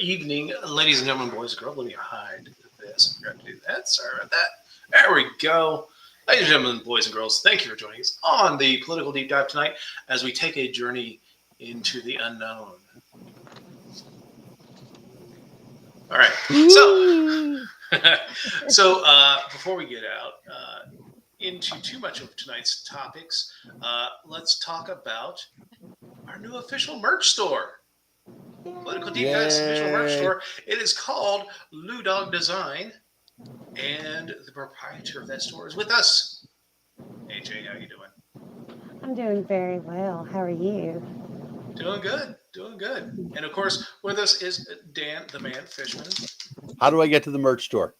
evening, ladies and gentlemen, boys and girls. Let me hide this. I forgot to do that. Sorry about that. There we go. Ladies and gentlemen, boys and girls, thank you for joining us on the Political Deep Dive tonight as we take a journey into the unknown. All right. So before we get out into too much of tonight's topics, let's talk about our new official merch store. Political Deep Dive's official merch store. It is called Lou Dog Design, and the proprietor of that store is with us. AJ, how you doing? I'm doing very well. How are you? Doing good. And of course, with us is Dan, the man Fishman. How do I get to the merch store?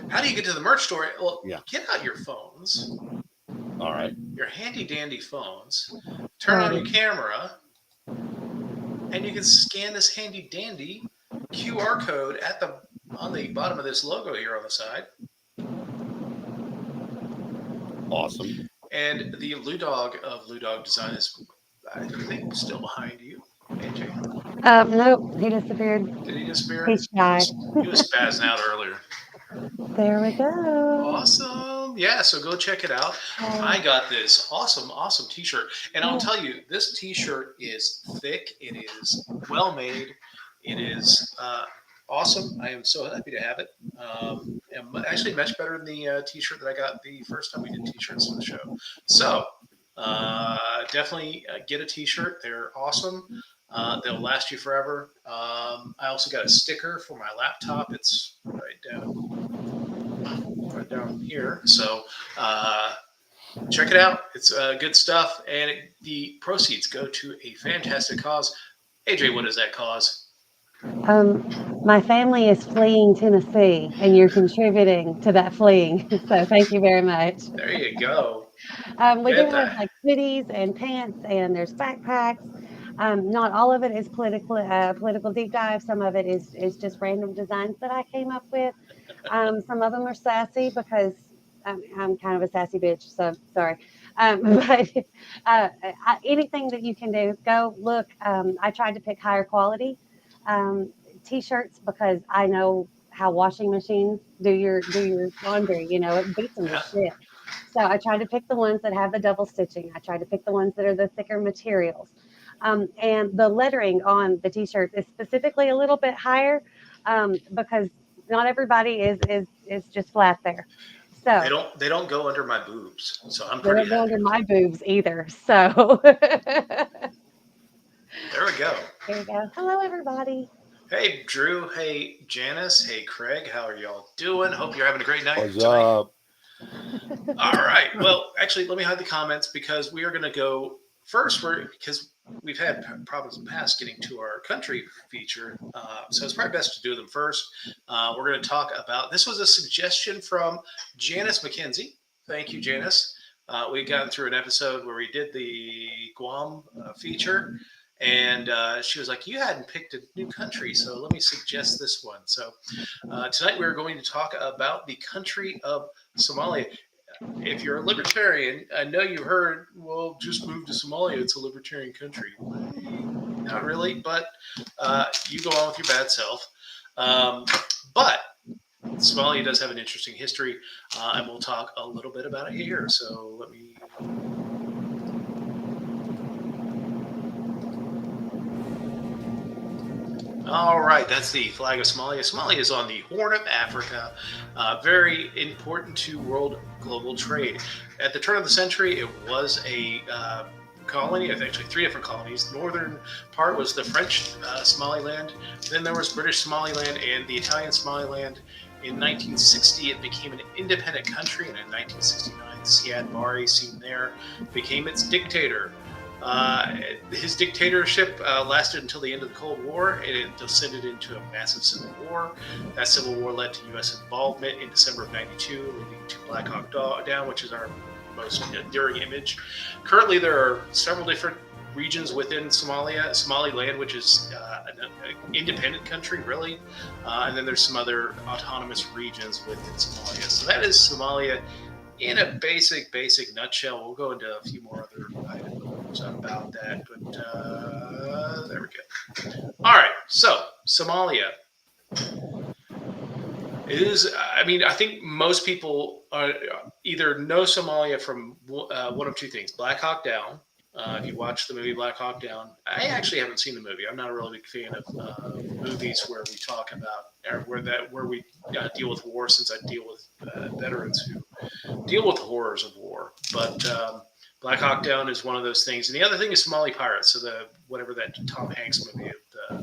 How do you get to the merch store? Well, get out your phones. All right. Your handy dandy phones. Turn on your camera, and you can scan this handy dandy QR code on the bottom of this logo here on the side. Awesome. And the Lou Dog of Lou Dog Design is, I think, still behind you, AJ. Nope, he disappeared. Did he disappear? He's shy. He was spazzing out earlier. There we go. Awesome. Yeah, so go check it out. I got this awesome T-shirt. And I'll tell you, this T-shirt is thick. It is well made. It is awesome. I am so happy to have it. Actually much better than the T-shirt that I got the first time we did T-shirts for the show. So definitely get a T-shirt. They're awesome. They'll last you forever. I also got a sticker for my laptop. It's right down here. So check it out. It's good stuff, and the proceeds go to a fantastic cause. AJ, what is that cause? My family is fleeing Tennessee, and you're contributing to that fleeing. So thank you very much. There you go. We do have like hoodies and pants, and there's backpacks. Not all of it is political deep dive. Some of it is just random designs that I came up with. Some of them are sassy because I'm kind of a sassy bitch, so sorry. But anything that you can do, go look. I tried to pick higher quality T-shirts because I know how washing machines do your laundry. You know, it beats them to shit. So I tried to pick the ones that have the double stitching. I tried to pick the ones that are the thicker materials. And the lettering on the T-shirts is specifically a little bit higher because not everybody is just flat there. So they don't go under my boobs. So I'm they pretty don't go happy. under my boobs either. So there we go. There you go. Hello, everybody. Hey, Drew. Hey, Janice. Hey, Craig. How are y'all doing? Hope you're having a great night. What's up? All right. Well, actually, let me hide the comments because we are going to go first because we've had problems in the past getting to our country feature. So it's probably best to do them first. We're going to talk about, this was a suggestion from Janice McKenzie. Thank you, Janice. We got through an episode where we did the Guam feature. And she was like, you hadn't picked a new country, so let me suggest this one. So tonight we're going to talk about the country of Somalia. If you're a libertarian, I know you heard, well, just move to Somalia. It's a libertarian country. Not really, but you go on with your bad self. But Somalia does have an interesting history, and we'll talk a little bit about it here. So let me... All right, that's the flag of Somalia. Somalia is on the Horn of Africa, very important to world global trade. At the turn of the century, it was a colony, actually 3 different colonies. The northern part was the French Somaliland, then there was British Somaliland and the Italian Somaliland. In 1960, it became an independent country, and in 1969, Siad Barre, seen there, became its dictator. His dictatorship lasted until the end of the Cold War, and it descended into a massive civil war. That civil war led to U.S. involvement in December of '92, leading to Black Hawk Down, which is our most enduring image. Currently, there are several different regions within Somaliland, which is an independent country, really. And then there's some other autonomous regions within Somalia. So that is Somalia in a basic nutshell. We'll go into a few more other items about that, but there we go. All right. So Somalia is. I mean, I think most people either know Somalia from one of two things: Black Hawk Down. If you watch the movie Black Hawk Down, I actually haven't seen the movie. I'm not a really big fan of movies where we talk about or where we deal with war, since I deal with veterans who deal with the horrors of war. But Black Hawk Down is one of those things, and the other thing is Somali Pirates. So the whatever that Tom Hanks movie, the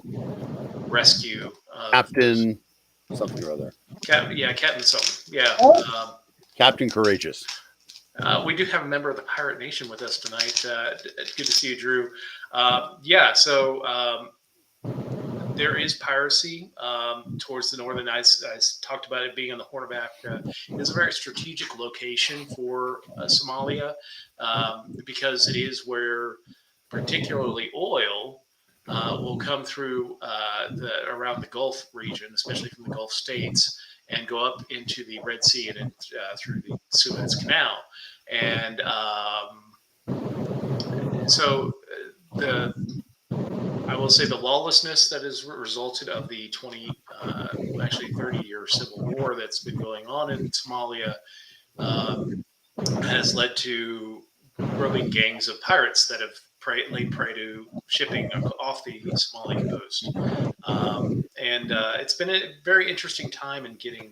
rescue of Captain something or other. Captain something. Yeah. Captain Courageous. We do have a member of the Pirate Nation with us tonight. Good to see you, Drew. So there is piracy towards the northern. I talked about it being on the Horn of Africa. It is a very strategic location for Somalia because it is where particularly oil will come through around the Gulf region, especially from the Gulf states, and go up into the Red Sea and through the Suez Canal. And so I will say the lawlessness that has resulted of the 30-year civil war that's been going on in Somalia has led to growing gangs of pirates that have laid prey to shipping off the Somali coast. It's been a very interesting time in getting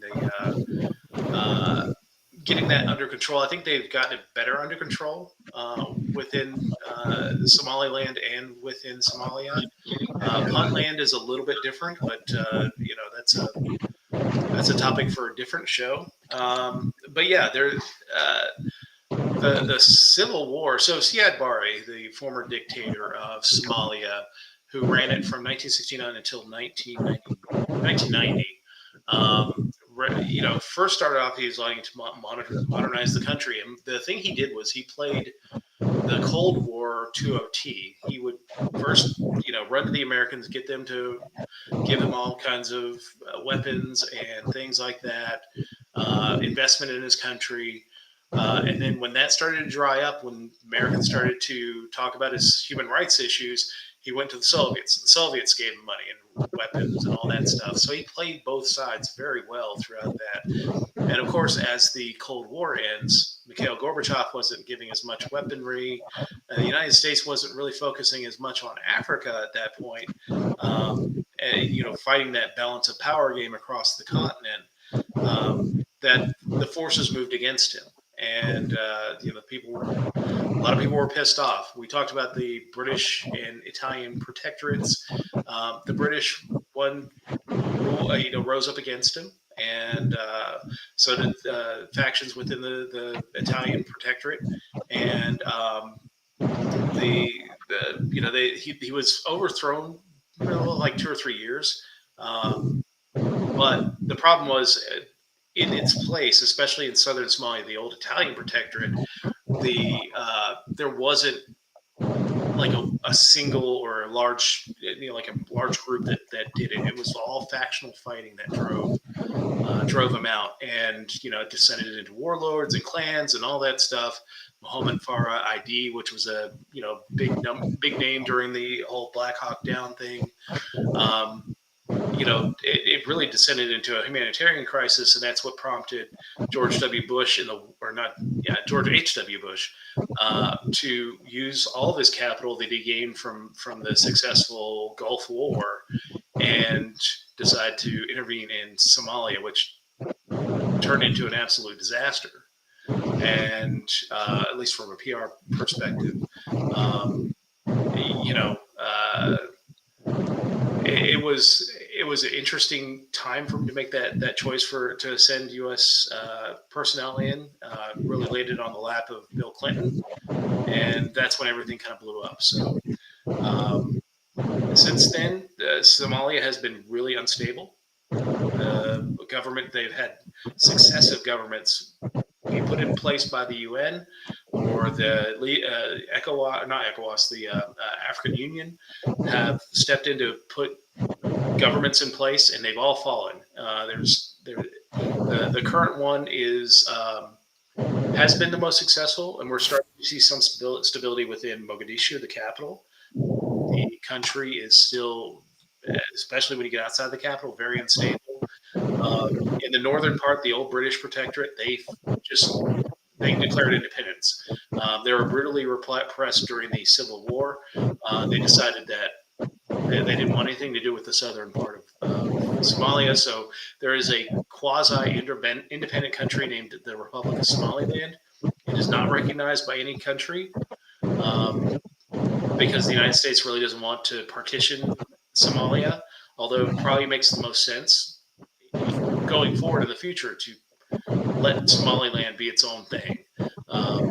that under control. I think they've gotten it better under control within Somaliland and within Somalia. Puntland is a little bit different, but that's a topic for a different show. But yeah, the civil war. So Siad Barre, the former dictator of Somalia, who ran it from 1969 until 1990. First started off he was wanting to modernize the country, and the thing he did was he played the Cold War to a T. He would first, run to the Americans, get them to give him all kinds of weapons and things like that, investment in his country. And then when that started to dry up, when Americans started to talk about his human rights issues, he went to the Soviets. The Soviets gave him money and weapons and all that stuff. So he played both sides very well throughout that. And of course, as the Cold War ends, Mikhail Gorbachev wasn't giving as much weaponry. The United States wasn't really focusing as much on Africa at that point. Fighting that balance of power game across the continent, that the forces moved against him. And a lot of people were pissed off. We talked about the British and Italian protectorates. The British rose up against him, and so did factions within the Italian protectorate. And he was overthrown like 2 or 3 years. But the problem was in its place, especially in southern Somalia, the old Italian protectorate, there wasn't like a single or a large, like a large group that did it. It was all factional fighting that drove them out, and it descended into warlords and clans and all that stuff. Mohammed Farah ID, which was a big name during the whole Black Hawk Down thing. It really descended into a humanitarian crisis, and that's what prompted George W. Bush George H.W. Bush to use all of his capital that he gained from the successful Gulf War and decide to intervene in Somalia, which turned into an absolute disaster. And at least from a PR perspective, it was an interesting time for him to make that choice to send U.S. personnel in. Really laid it on the lap of Bill Clinton, and that's when everything kind of blew up. So since then, Somalia has been really unstable. The government, they've had successive governments be put in place by the UN or the ECOWAS, not ECOWAS, the African Union, have stepped in to put governments in place, and they've all fallen. The current one has been the most successful, and we're starting to see some stability within Mogadishu, the capital. the country is still, especially when you get outside the capital, very unstable. In the northern part, the old British protectorate, just they declared independence. They were brutally repressed during the Civil War. They decided that they didn't want anything to do with the southern part of Somalia. So there is a quasi independent country named the Republic of Somaliland. It is not recognized by any country um, because the United States really doesn't want to partition Somalia, although it probably makes the most sense going forward in the future to let Somaliland be its own thing.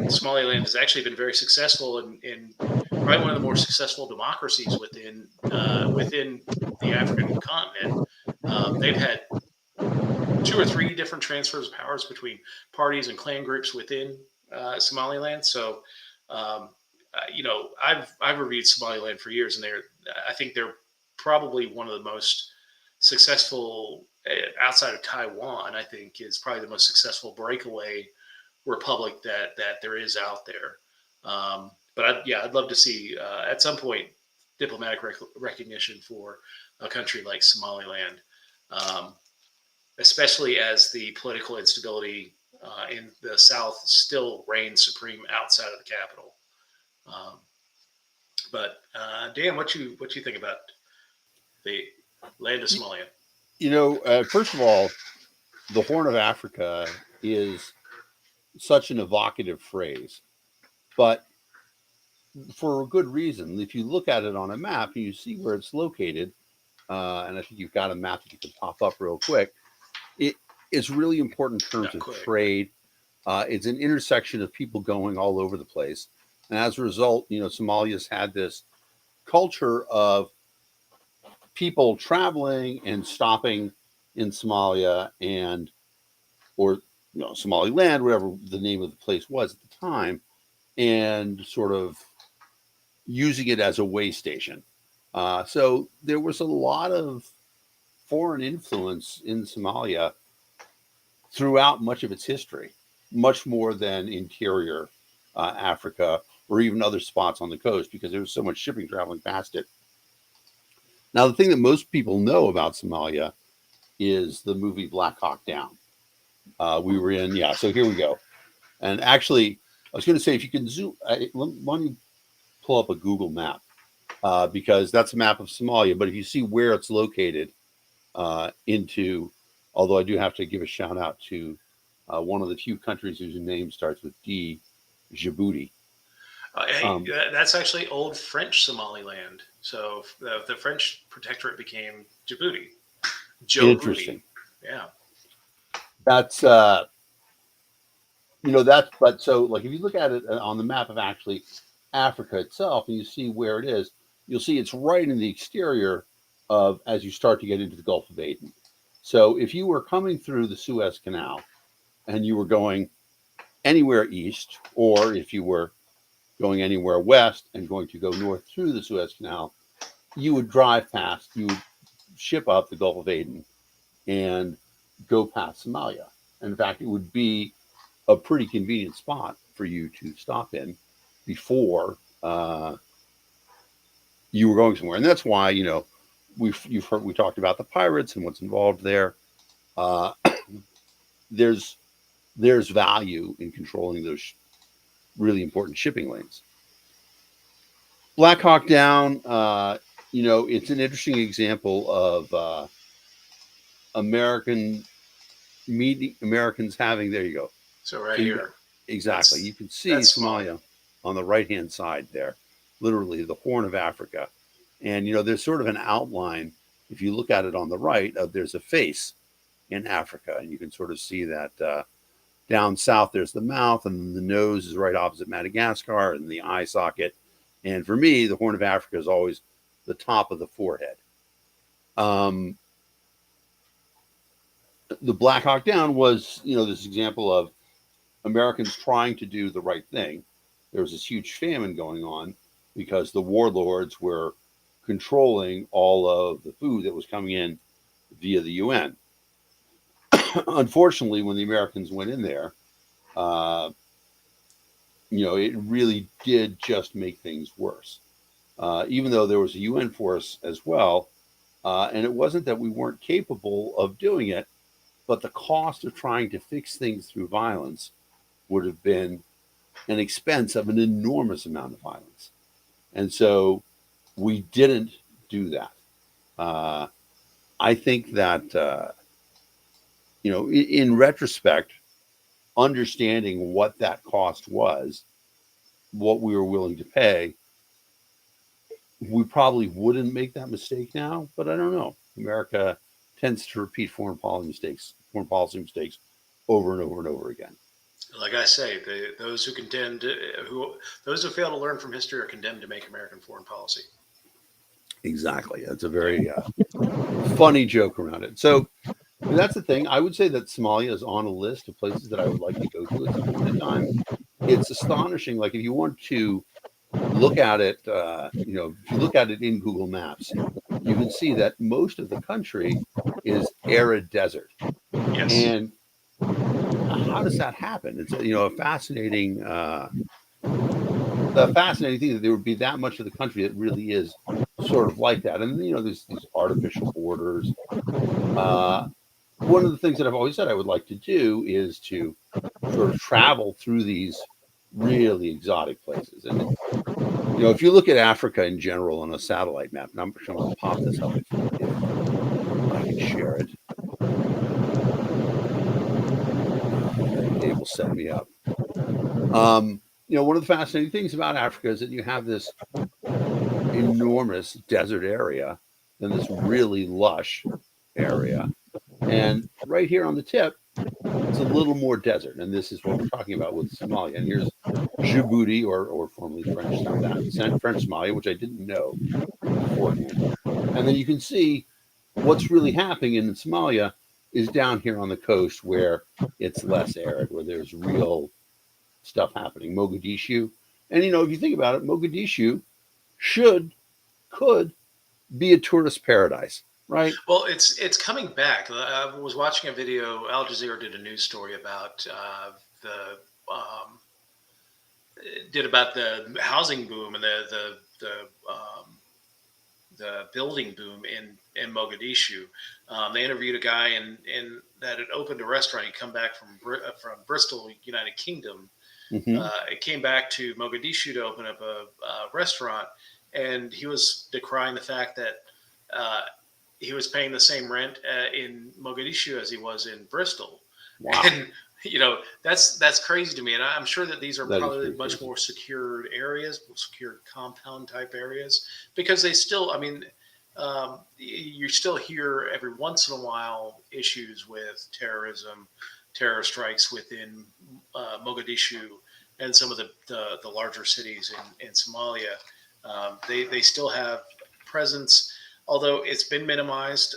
Somaliland has actually been very successful in probably one of the more successful democracies within the African continent. They've had two or three different transfers of powers between parties and clan groups within Somaliland. So, I've reviewed Somaliland for years, and I think they're probably one of the most successful outside of Taiwan. I think is probably the most successful breakaway republic that there is out there. But I'd love to see at some point diplomatic recognition for a country like Somaliland, um, especially as the political instability in the South still reigns supreme outside of the capital. Um, but Dan, what you think about the land of Somalia? First of all, the Horn of Africa is such an evocative phrase, but for a good reason. If you look at it on a map and you see where it's located, and I think you've got a map that you can pop up real quick, it is really important in terms of trade. It's an intersection of people going all over the place. And as a result, Somalia's had this culture of people traveling and stopping in Somalia or Somaliland, whatever the name of the place was at the time, and sort of using it as a way station. So there was a lot of foreign influence in Somalia throughout much of its history, much more than interior Africa or even other spots on the coast, because there was so much shipping traveling past it. Now, the thing that most people know about Somalia is the movie Black Hawk Down. We were in, so here we go. And actually, I was going to say, if you can zoom, why don't you pull up a Google map? Because that's a map of Somalia. But if you see where it's located although I do have to give a shout out to one of the few countries whose name starts with D, Djibouti. That's actually old French Somaliland. So the French protectorate became Djibouti. Interesting. Yeah. That's but so like if you look at it on the map of actually Africa itself and you see where it is, you'll see it's right in the exterior of as you start to get into the Gulf of Aden. So if you were coming through the Suez Canal and you were going anywhere east, or if you were going anywhere west and going to go north through the Suez Canal, you would drive past, you would ship up the Gulf of Aden and go past Somalia. And in fact, it would be a pretty convenient spot for you to stop in before you were going somewhere. And that's why, we talked about the pirates and what's involved there. There's value in controlling those really important shipping lanes. Black Hawk Down, it's an interesting example of Americans having, there you go. So right here. Exactly. You can see Somalia on the right-hand side there, literally the Horn of Africa. And, there's sort of an outline. If you look at it on the right, there's a face in Africa. And you can sort of see that down south, there's the mouth, and the nose is right opposite Madagascar, and the eye socket. And for me, the Horn of Africa is always the top of the forehead. The Black Hawk Down was, this example of Americans trying to do the right thing. There was this huge famine going on because the warlords were controlling all of the food that was coming in via the UN. Unfortunately, when the Americans went in there, it really did just make things worse. even though there was a UN force as well. And it wasn't that we weren't capable of doing it, but the cost of trying to fix things through violence would have been an expense of an enormous amount of violence. And so we didn't do that. Uh, I think that, in retrospect, understanding what that cost was, what we were willing to pay, we probably wouldn't make that mistake now, but I don't know. America tends to repeat foreign policy mistakes over and over and over again. Like I say, those who contend, those who fail to learn from history are condemned to make American foreign policy. Exactly. That's a very funny joke around it. So that's the thing. I would say that Somalia is on a list of places that I would like to go to at some point in time. It's astonishing. Like if you want to look at it, if you look at it in Google Maps, you can see that most of the country is arid desert. Yes. And how does that happen? It's a fascinating thing that there would be that much of the country that really is sort of like that. And there's these artificial borders. One of the things that I've always said I would like to do is to sort of travel through these really exotic places. And if you look at Africa in general on a satellite map, and I'm sure I'm going to pop this up if I can share it. Dave will set me up. One of the fascinating things about Africa is that you have this enormous desert area and this really lush area. And right here on the tip, it's a little more desert. And this is what we're talking about with Somalia. And here's Djibouti, or formerly French Somalia, which I didn't know beforehand. And then you can see what's really happening in Somalia is down here on the coast where it's less arid, where there's real stuff happening. Mogadishu. And, if you think about it, Mogadishu could be a tourist paradise, right? Well, it's coming back. I was watching a video. Al Jazeera did a news story about the um, did about the housing boom and the building boom in Mogadishu. They interviewed a guy that had opened a restaurant. He'd come back from Bristol, United Kingdom. Mm-hmm. It came back to Mogadishu to open up a restaurant, and he was decrying the fact that he was paying the same rent in Mogadishu as he was in Bristol. Wow. And that's crazy to me. And I'm sure that these are That is probably pretty much crazy. more secured areas, secured compound type areas, because they still, I mean, you still hear every once in a while issues with terror strikes within Mogadishu and some of the larger cities in Somalia. They still have presence, although it's been minimized.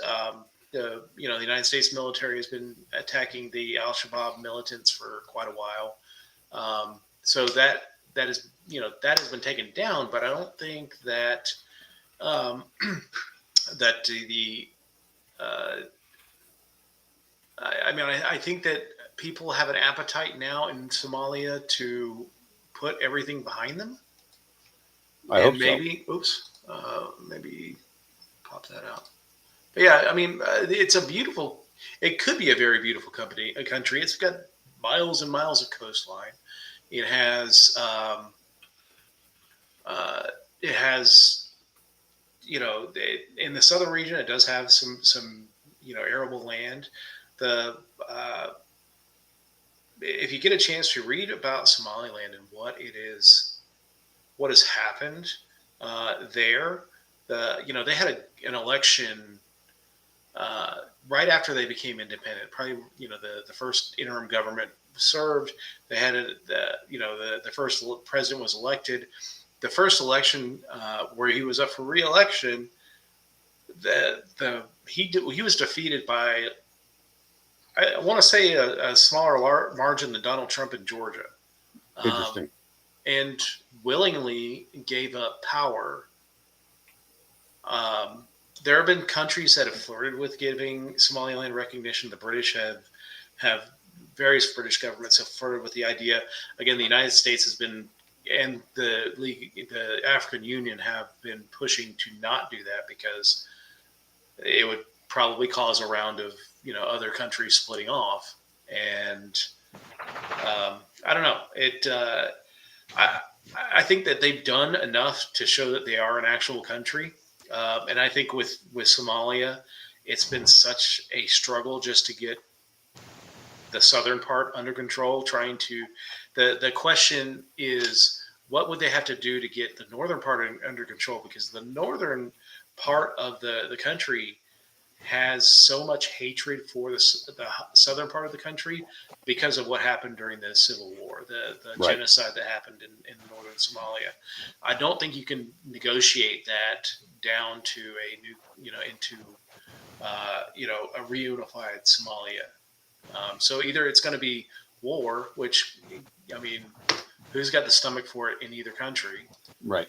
The United States military has been attacking the Al Shabaab militants for quite a while. So that is that has been taken down, but I don't think that um, that the I mean I think that people have an appetite now in Somalia to put everything behind them, I hope and so. maybe pop that out. But yeah, I mean, it could be a very beautiful country. It's got miles and miles of coastline. It has, uh, it has, in the southern region, it does have some, arable land. The, if you get a chance to read about Somaliland and what has happened there, they had an election right after they became independent. Probably, the first interim government served. They had the first president was elected. The first election where he was up for re-election, he was defeated by, I want to say, a smaller margin than Donald Trump in Georgia, Interesting. and willingly gave up power. There have been countries that have flirted with giving Somaliland recognition. The British have various British governments have flirted with the idea. Again, the United States has been and the African Union have been pushing to not do that because it would probably cause a round of other countries splitting off, and I don't know. I I think that they've done enough to show that they are an actual country, and I think with Somalia, it's been such a struggle just to get the southern part under control. Trying to the question is, what would they have to do to get the northern part under control? Because the northern part of the country has so much hatred for the southern part of the country because of what happened during the civil war, the Right. genocide that happened in northern Somalia. I don't think you can negotiate that down to a new, into a reunified Somalia. So either it's going to be war, which, I mean, who's got the stomach for it in either country? Right.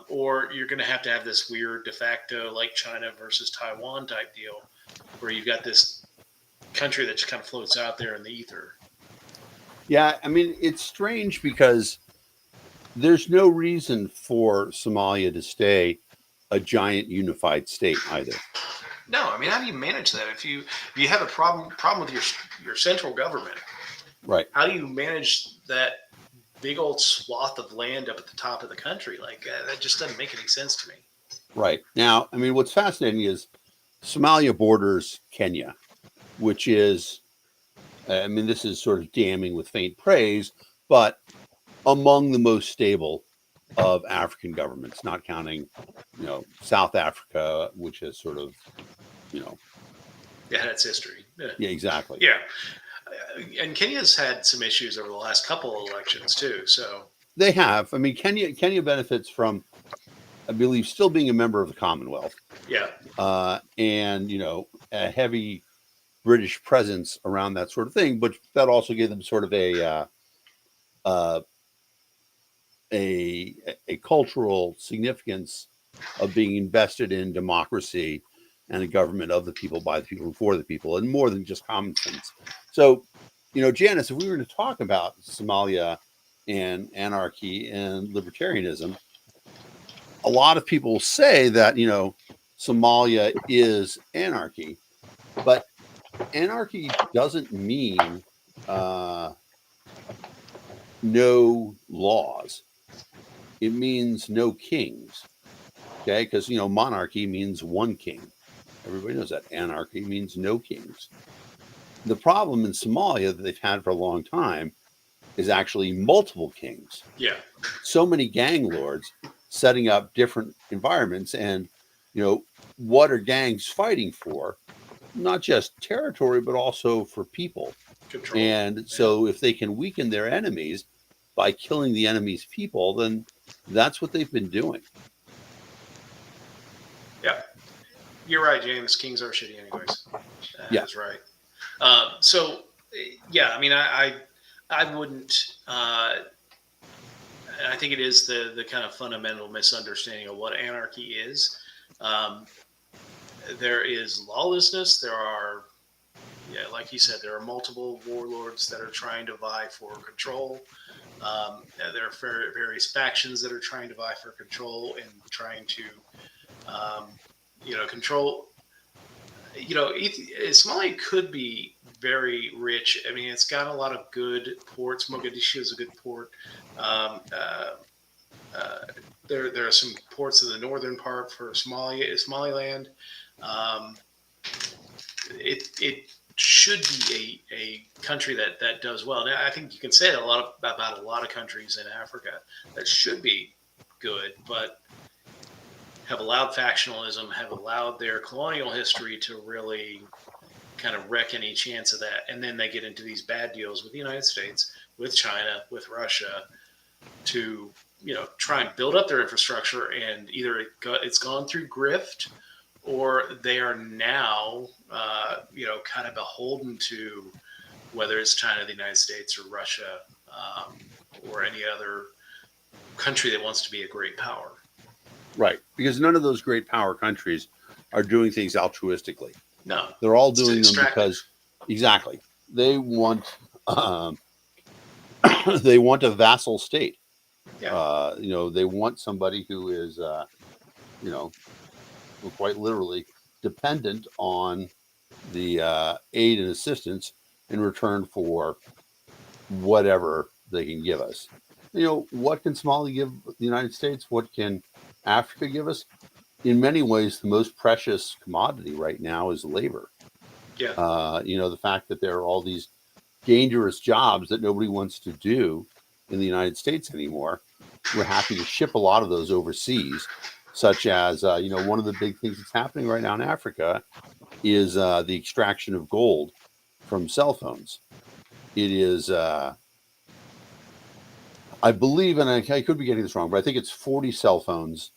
Or you're going to have this weird de facto, like China versus Taiwan type deal, where you've got this country that just kind of floats out there in the ether. Yeah, I mean, it's strange because there's no reason for Somalia to stay a giant unified state either. No, I mean, how do you manage that if you have a problem with your central government? Right. How do you manage that big old swath of land up at the top of the country? Like that just doesn't make any sense to me. Right. Now, I mean, what's fascinating is Somalia borders Kenya, which is, I mean, this is sort of damning with faint praise, but among the most stable of African governments, not counting, South Africa, which is sort of, Yeah, that's history. yeah, exactly. Yeah. And Kenya's had some issues over the last couple of elections too. So They have. I mean, Kenya benefits from, I believe, still being a member of the Commonwealth. yeah, And a heavy British presence around that sort of thing, but that also gave them sort of a cultural significance of being invested in democracy and a government of the people, by the people, and for the people, and more than just common sense. So, Janice, if we were to talk about Somalia and anarchy and libertarianism, a lot of people say that Somalia is anarchy, but anarchy doesn't mean no laws. It means no kings. Okay, because monarchy means one king. Everybody knows that. Anarchy means no kings. The problem in Somalia that they've had for a long time is actually multiple kings. yeah, So many gang lords setting up different environments, and what are gangs fighting for? Not just territory, but also for people. control. And so if they can weaken their enemies by killing the enemy's people, then that's what they've been doing. Yeah, you're right, James. Kings are shitty, anyways. Yeah. That's right. So, yeah, I mean, I wouldn't. I think it is the kind of fundamental misunderstanding of what anarchy is. There is lawlessness. There are, yeah, like you said, there are multiple warlords that are trying to vie for control. There are various factions that are trying to vie for control and trying to, control. Somalia could be very rich. I mean, it's got a lot of good ports. Mogadishu is a good port. There are some ports in the northern part for Somaliland. It should be a country that does well. Now, I think you can say that about a lot of countries in Africa that should be good, but have allowed factionalism, have allowed their colonial history to really kind of wreck any chance of that. And then they get into these bad deals with the United States, with China, with Russia, to try and build up their infrastructure. And either it's gone through grift, or they are now kind of beholden to whether it's China, the United States, or Russia, or any other country that wants to be a great power. Right. Because none of those great power countries are doing things altruistically. No, They're all doing them extractive. because, exactly, they want they want a vassal state. Yeah. They want somebody who is, you know, quite literally dependent on the aid and assistance in return for whatever they can give us. What can Somalia give the United States? What can Africa give us? In many ways, the most precious commodity right now is labor. Yeah. The fact that there are all these dangerous jobs that nobody wants to do in the United States anymore. We're happy to ship a lot of those overseas, such as, one of the big things that's happening right now in Africa is the extraction of gold from cell phones. It is, I believe, and I could be getting this wrong, but I think it's 40 cell phones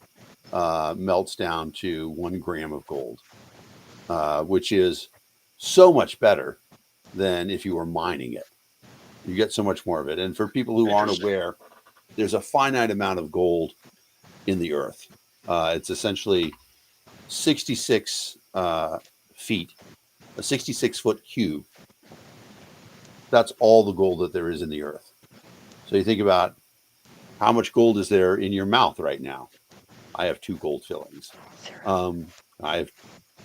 melts down to 1 gram of gold, which is so much better than if you were mining it. You get so much more of it. And for people who aren't Interesting. aware, there's a finite amount of gold in the earth. It's essentially 66 feet, a 66-foot cube. That's all the gold that there is in the earth. So you think about how much gold is there in your mouth right now. I have 2 gold fillings. I have,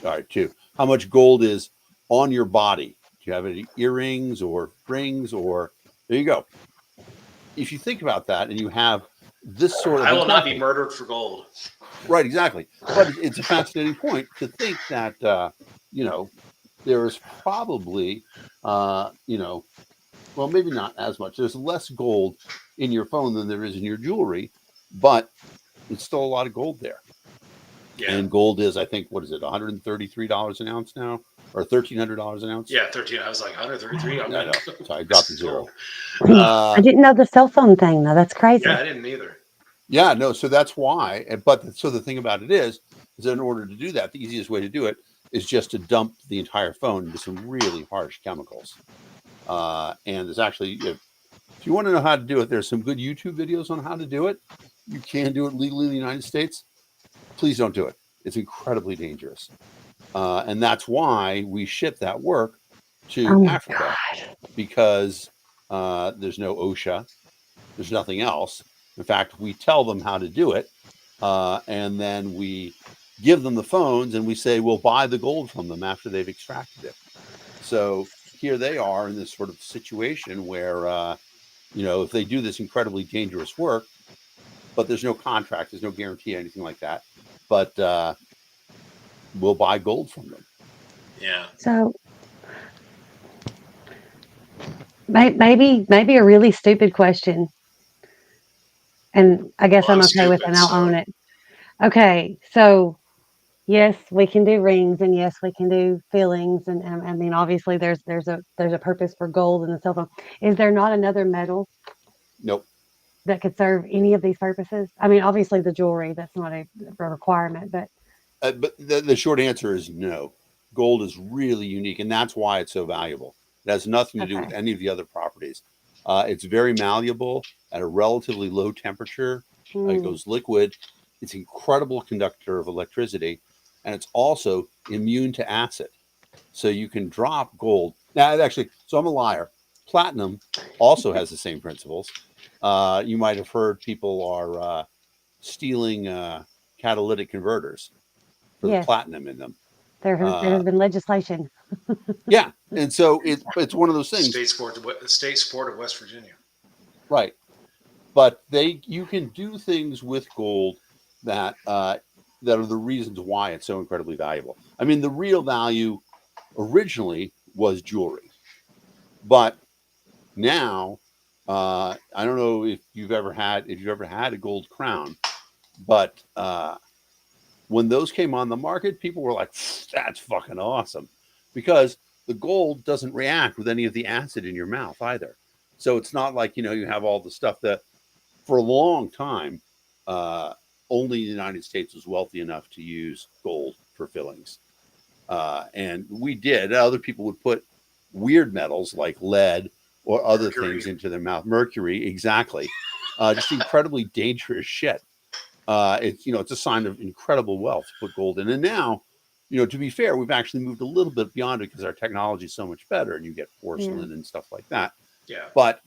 all right, 2. How much gold is on your body? Do you have any earrings or rings? Or there you go. If you think about that and you have this sort of I will not be exactly murdered for gold. right, exactly. But it's a fascinating point to think that there is probably well, maybe not as much. There's less gold in your phone than there is in your jewelry, but it's still a lot of gold there. Yeah. And gold is, I think, what is it, $133 an ounce now, or $1,300 an ounce? Yeah, 13. I was like 133. I'm I know. like, So I dropped the zero. I didn't know the cell phone thing though. That's crazy. Yeah, I didn't either. Yeah, no. So that's why. But so the thing about it is that in order to do that, the easiest way to do it is just to dump the entire phone into some really harsh chemicals. And there's actually, if you want to know how to do it, there's some good YouTube videos on how to do it. You can do it legally in the United States. Please don't do it. It's incredibly dangerous. And that's why we ship that work to Oh my Africa, God. because there's no OSHA, there's nothing else. In fact, we tell them how to do it, and then we give them the phones and we say we'll buy the gold from them after they've extracted it. So here they are in this sort of situation where, if they do this incredibly dangerous work, but there's no contract, there's no guarantee, anything like that, but we'll buy gold from them. Yeah. So maybe a really stupid question, and I guess Well, I'm I'm okay with it, stupid, and I'll own so it. Okay, so yes, we can do rings, and yes, we can do fillings, and I mean, obviously, there's a purpose for gold in the cell phone. Is there not another metal Nope. that could serve any of these purposes? I mean, obviously, the jewelry, that's not a requirement, but But the short answer is no. Gold is really unique, and that's why it's so valuable. It has nothing to do with okay. any of the other properties. It's very malleable at a relatively low temperature. It Hmm. goes liquid. It's an incredible conductor of electricity, and it's also immune to acid. So you can drop gold. Now, actually, so I'm a liar. Platinum also has the same principles. You might have heard people are stealing catalytic converters for the Yes, platinum in them. there Uh, has been legislation. yeah, and so it's one of those things, state sport of West Virginia. right? But you can do things with gold that that are the reasons why it's so incredibly valuable. I mean, the real value originally was jewelry, but now I don't know if you've ever had a gold crown, but when those came on the market, people were like, "That's fucking awesome," because the gold doesn't react with any of the acid in your mouth either. So it's not like you have all the stuff that for a long time uh, only the United States was wealthy enough to use gold for fillings, and we did. Other people would put weird metals like lead or other things Mercury. into their mouth. Mercury, exactly. Just incredibly dangerous shit. It's a sign of incredible wealth to put gold in. And now, to be fair, we've actually moved a little bit beyond it because our technology is so much better, and you get Yeah. porcelain and stuff like that. Yeah. But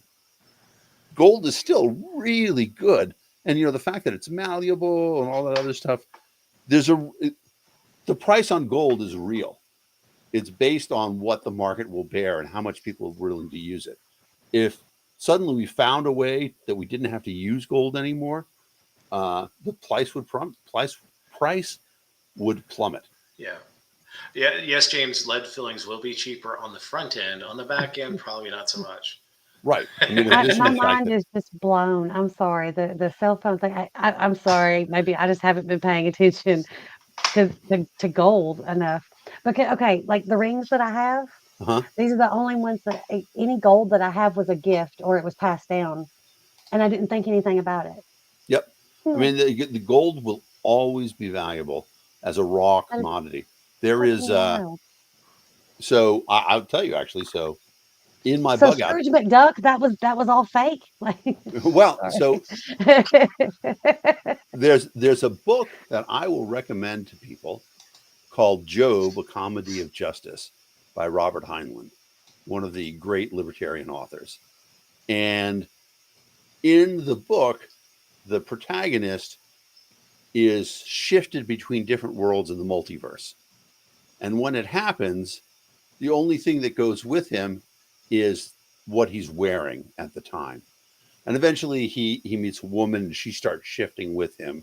gold is still really good And the fact that it's malleable and all that other stuff, there's the price on gold is real. It's based on what the market will bear and how much people are willing to use it. If suddenly we found a way that we didn't have to use gold anymore, the price would plummet. Yeah. Yeah. Yes, James. Lead fillings will be cheaper on the front end. On the back end, probably not so much. Right. I mean, in addition My to the fact mind that is just blown. I'm sorry. The cell phone thing. I'm sorry. Maybe I just haven't been paying attention to gold enough. Okay, like the rings that I have, uh-huh. these are the only ones that any gold that I have was a gift or it was passed down, and I didn't think anything about it. Yep. I Hmm, mean, the gold will always be valuable as a raw that is commodity. There that's is wild. so I'll tell you actually. So in my So bug out, Scrooge McDuck, that was all fake. Like, well, sorry. so there's a book that I will recommend to people called Job: A Comedy of Justice by Robert Heinlein, one of the great libertarian authors. And in the book, the protagonist is shifted between different worlds in the multiverse. And when it happens, the only thing that goes with him is what he's wearing at the time. And eventually he meets a woman and she starts shifting with him.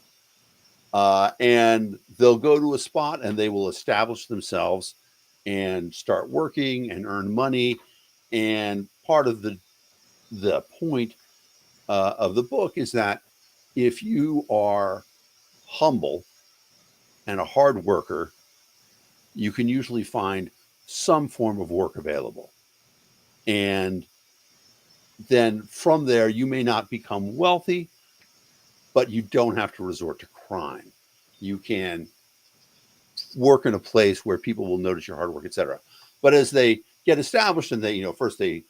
And they'll go to a spot and they will establish themselves and start working and earn money. And part of the point of the book is that if you are humble and a hard worker, you can usually find some form of work available. And then from there, you may not become wealthy, but you don't have to resort to crime. You can work in a place where people will notice your hard work, etc. But as they get established and first they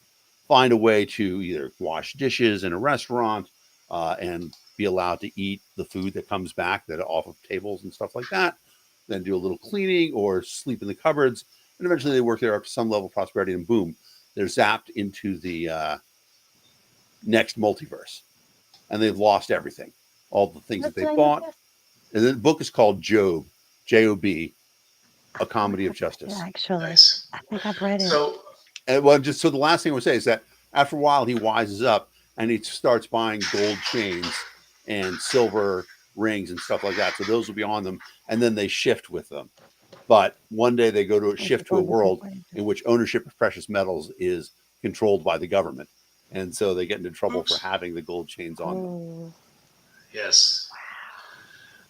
find a way to either wash dishes in a restaurant and be allowed to eat the food that comes back that off of tables and stuff like that, then do a little cleaning or sleep in the cupboards. And eventually they work there up to some level of prosperity and boom, they're zapped into the next multiverse and they've lost everything, all the things that What's the they name of bought. this? And the book is called Job, Job, I A feel like Comedy of I've read it Justice. actually. Nice. I think I've read it. So, And well, just so the last thing I would say is that after a while he wises up and he starts buying gold chains and silver rings and stuff like that. So those will be on them, and then they shift with them. But one day they go to a Those are shift to a going to world separate. in which ownership of precious metals is controlled by the government, and so they get into trouble for having the gold chains on them. Oh, yes.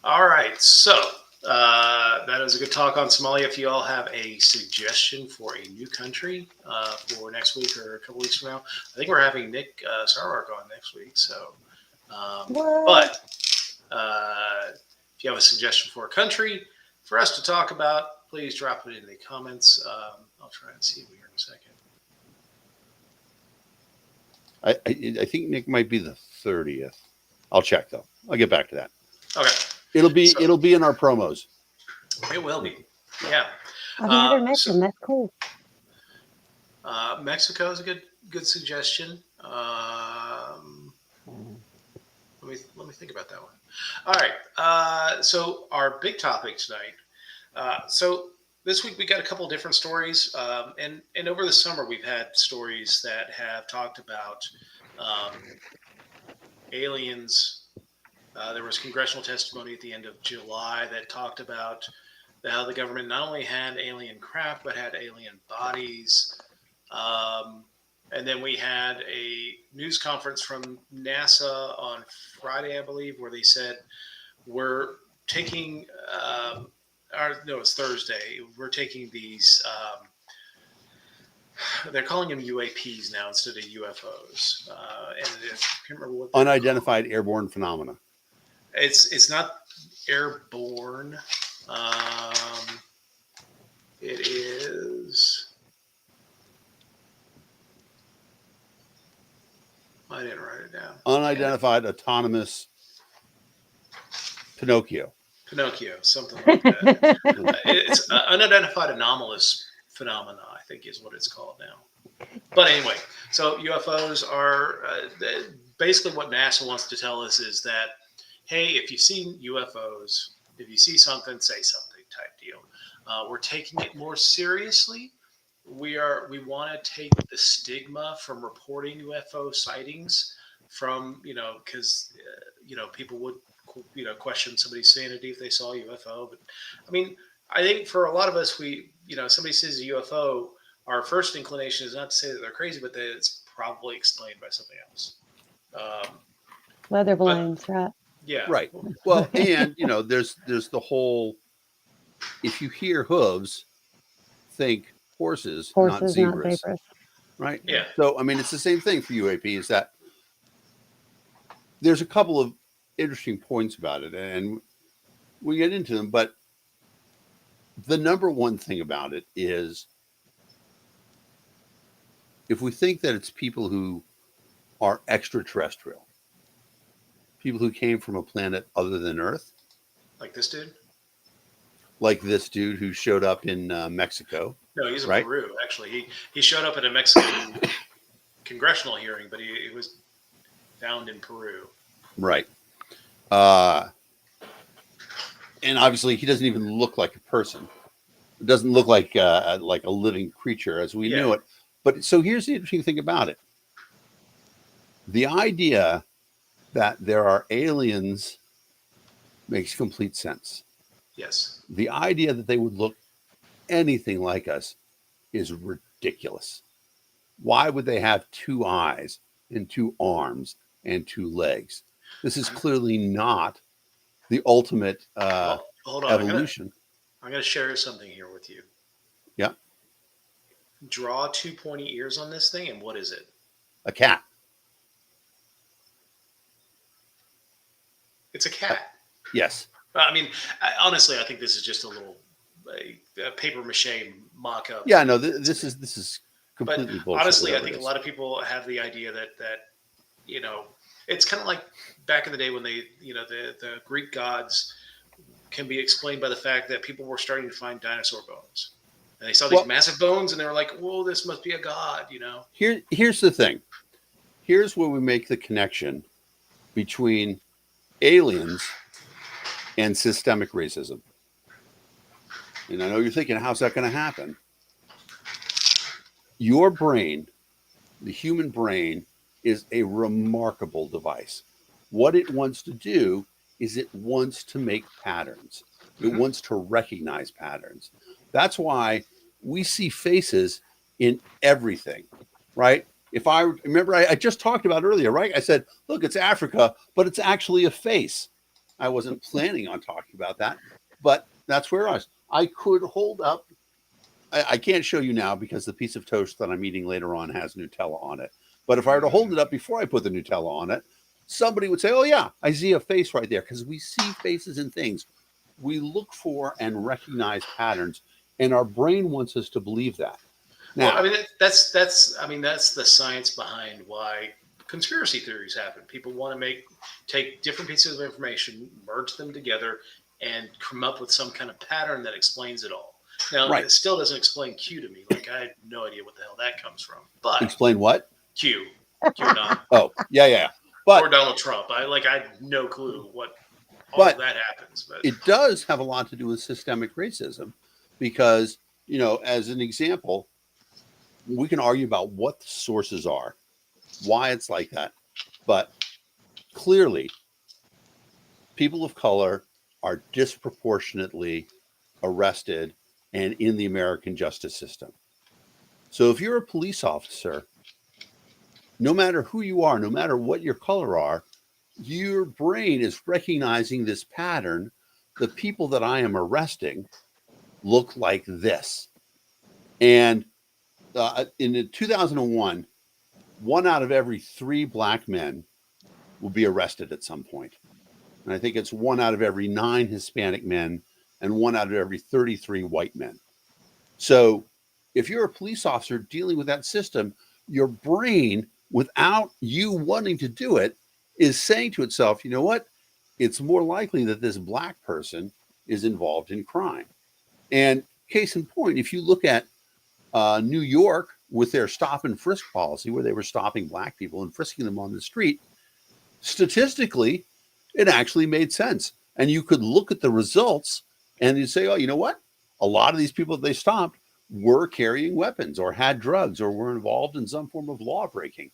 All right. So, that is a good talk on Somalia. If you all have a suggestion for a new country for next week or a couple weeks from now, I think we're having Nick Sarwark on next week. So, what? but if you have a suggestion for a country for us to talk about, please drop it in the comments. I'll try and see here in a second. I think Nick might be the 30th. I'll check though. I'll get back to that. Okay. So, It'll be in our promos. it will be. Yeah. I've never met So them. That's cool. Mexico is a good suggestion. Let me think about that one. All right. So our big topic tonight. So this week we got a couple different stories, and over the summer we've had stories that have talked about um, aliens. There was congressional testimony at the end of July that talked about how the government not only had alien craft but had alien bodies. And then we had a news conference from NASA on Friday, I believe, where they said we're taking, no, it's Thursday. We're taking these. They're calling them UAPs now instead of UFOs. And I can't remember what Unidentified airborne phenomena. It's not airborne. It is. I didn't write it down. Unidentified autonomous Pinocchio. Pinocchio, something like that. It's unidentified anomalous phenomena, I think is what it's called now. But anyway, so UFOs are basically what NASA wants to tell us is that hey, if you've seen UFOs, if you see something, say something type deal. We're taking it more seriously. We want to take the stigma from reporting UFO sightings from, because people would question somebody's sanity if they saw a UFO. But I mean, I think for a lot of us, somebody sees a UFO, our first inclination is not to say that they're crazy, but that it's probably explained by something else. Um, Weather but balloons, right? yeah, Right. Well, and there's the whole, if you hear hooves, think horses, not Horses, not zebras. zebras. Right. yeah, So I mean, it's the same thing for UAP. Is that there's a couple of interesting points about it, and we get into them. But the number one thing about it is, if we think that it's people who are extraterrestrial, people who came from a planet other than Earth, like this dude. like this dude who showed up in Mexico, No, he's in right? Peru. Actually, he showed up at a Mexican congressional hearing, but he was found in Peru. Right. Uh, and obviously, he doesn't even look like a person. It doesn't look like a living creature as we Yeah. knew it. But so here's the interesting thing about it: the idea that there are aliens makes complete sense. Yes. The idea that they would look anything like us is ridiculous. Why would they have two eyes and two arms and two legs? This is clearly not the ultimate Well, hold on. evolution. I'm gonna share something here with you. Yeah, Draw two pointy ears on this thing, and what is it? a cat. It's a cat. Yes. I mean, honestly, I think this is just a little a paper mache mock-up. Yeah. No. This is But completely bullshit. honestly, I whatever think it a is. lot of people have the idea that it's kind of like back in the day when the Greek gods can be explained by the fact that people were starting to find dinosaur bones. And they saw these Well, massive bones and they were like, whoa, this must be a god. here's the thing. Here's where we make the connection between aliens and systemic racism. And I know you're thinking, how's that going to happen? Your brain, the human brain, is a remarkable device. What it wants to do is it wants to make patterns. It Mhm. wants to recognize patterns. That's why we see faces in everything, right? If I remember, I just talked about earlier, right? I said, look, it's Africa, but it's actually a face. I wasn't planning on talking about that, but that's where I was. I could hold up. I can't show you now because the piece of toast that I'm eating later on has Nutella on it. But if I were to hold it up before I put the Nutella on it, somebody would say, oh, yeah, I see a face right there, because we see faces in things. We look for and recognize patterns, and our brain wants us to believe that. Well, I Now, mean, that's the science behind why conspiracy theories happen. People want to take different pieces of information, merge them together, and come up with some kind of pattern that explains it all. Now, right. it still doesn't explain Q to me. Like, I have no idea what the hell that comes from. But Explain what? Q, QAnon, Oh, yeah. or But Donald Trump. I have no clue what all of but that happens. But it does have a lot to do with systemic racism, because, as an example, we can argue about what the sources are, why it's like that. But clearly, people of color are disproportionately arrested and in the American justice system. So if you're a police officer, no matter who you are, no matter what your color are, your brain is recognizing this pattern. The people that I am arresting look like this. And in 2001, one out of every three black men will be arrested at some point. And I think it's one out of every 9 Hispanic men and one out of every 33 white men. So if you're a police officer dealing with that system, your brain, without you wanting to do it, is saying to itself, you know what? It's more likely that this black person is involved in crime. And case in point, if you look at New York with their stop and frisk policy, where they were stopping black people and frisking them on the street, statistically, It actually made sense. And you could look at the results and you say, oh, you know what? A lot of these people that they stopped were carrying weapons or had drugs or were involved in some form of law breaking.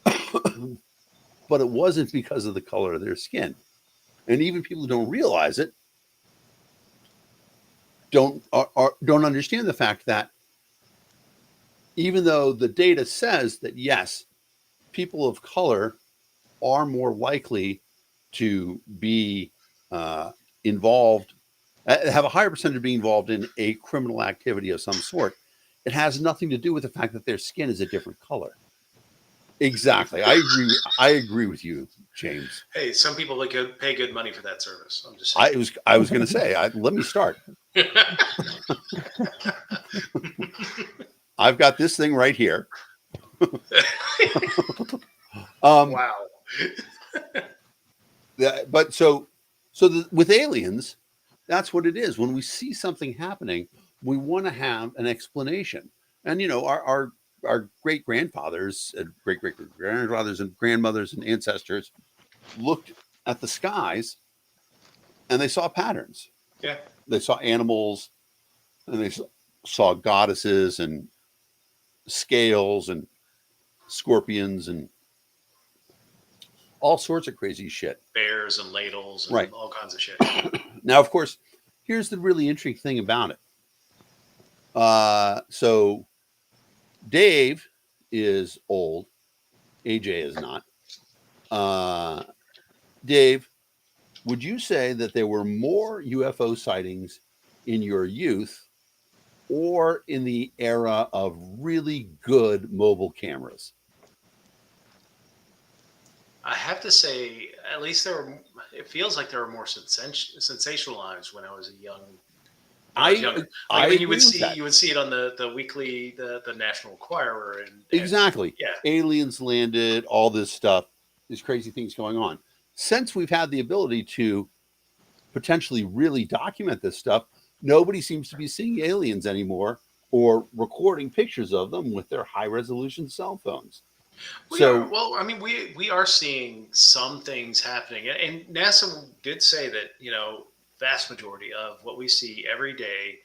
But it wasn't because of the color of their skin. And even people who don't realize it don't understand the fact that even though the data says that yes, people of color are more likely to be involved, have a higher percentage of being involved in a criminal activity of some sort, it has nothing to do with the fact that their skin is a different color. Exactly. I agree with you, James. Hey, some people pay good money for that service. I'm just saying. I was going to say, let me start. I've got this thing right here. Wow. But with aliens, that's what it is. When we see something happening, we want to have an explanation. And our great grandfathers, great great grandfathers, and grandmothers and ancestors looked at the skies, and they saw patterns. Yeah. They saw animals, and they saw goddesses and scales and scorpions and all sorts of crazy shit. Bears and ladles and Right. all kinds of shit. Now, of course, here's the really interesting thing about it. So Dave is old. AJ is not. Dave, would you say that there were more UFO sightings in your youth or in the era of really good mobile cameras? I have to say, at least it feels like there were more sensationalized when I was younger. I Younger. I When agree with that. you would see it on the weekly, the National Enquirer, and Exactly. yeah. Aliens landed, all this stuff, these crazy things going on. Since we've had the ability to potentially really document this stuff, nobody seems to be seeing aliens anymore or recording pictures of them with their high resolution cell phones. Well, I mean, we are seeing some things happening, and NASA did say that vast majority of what we see every day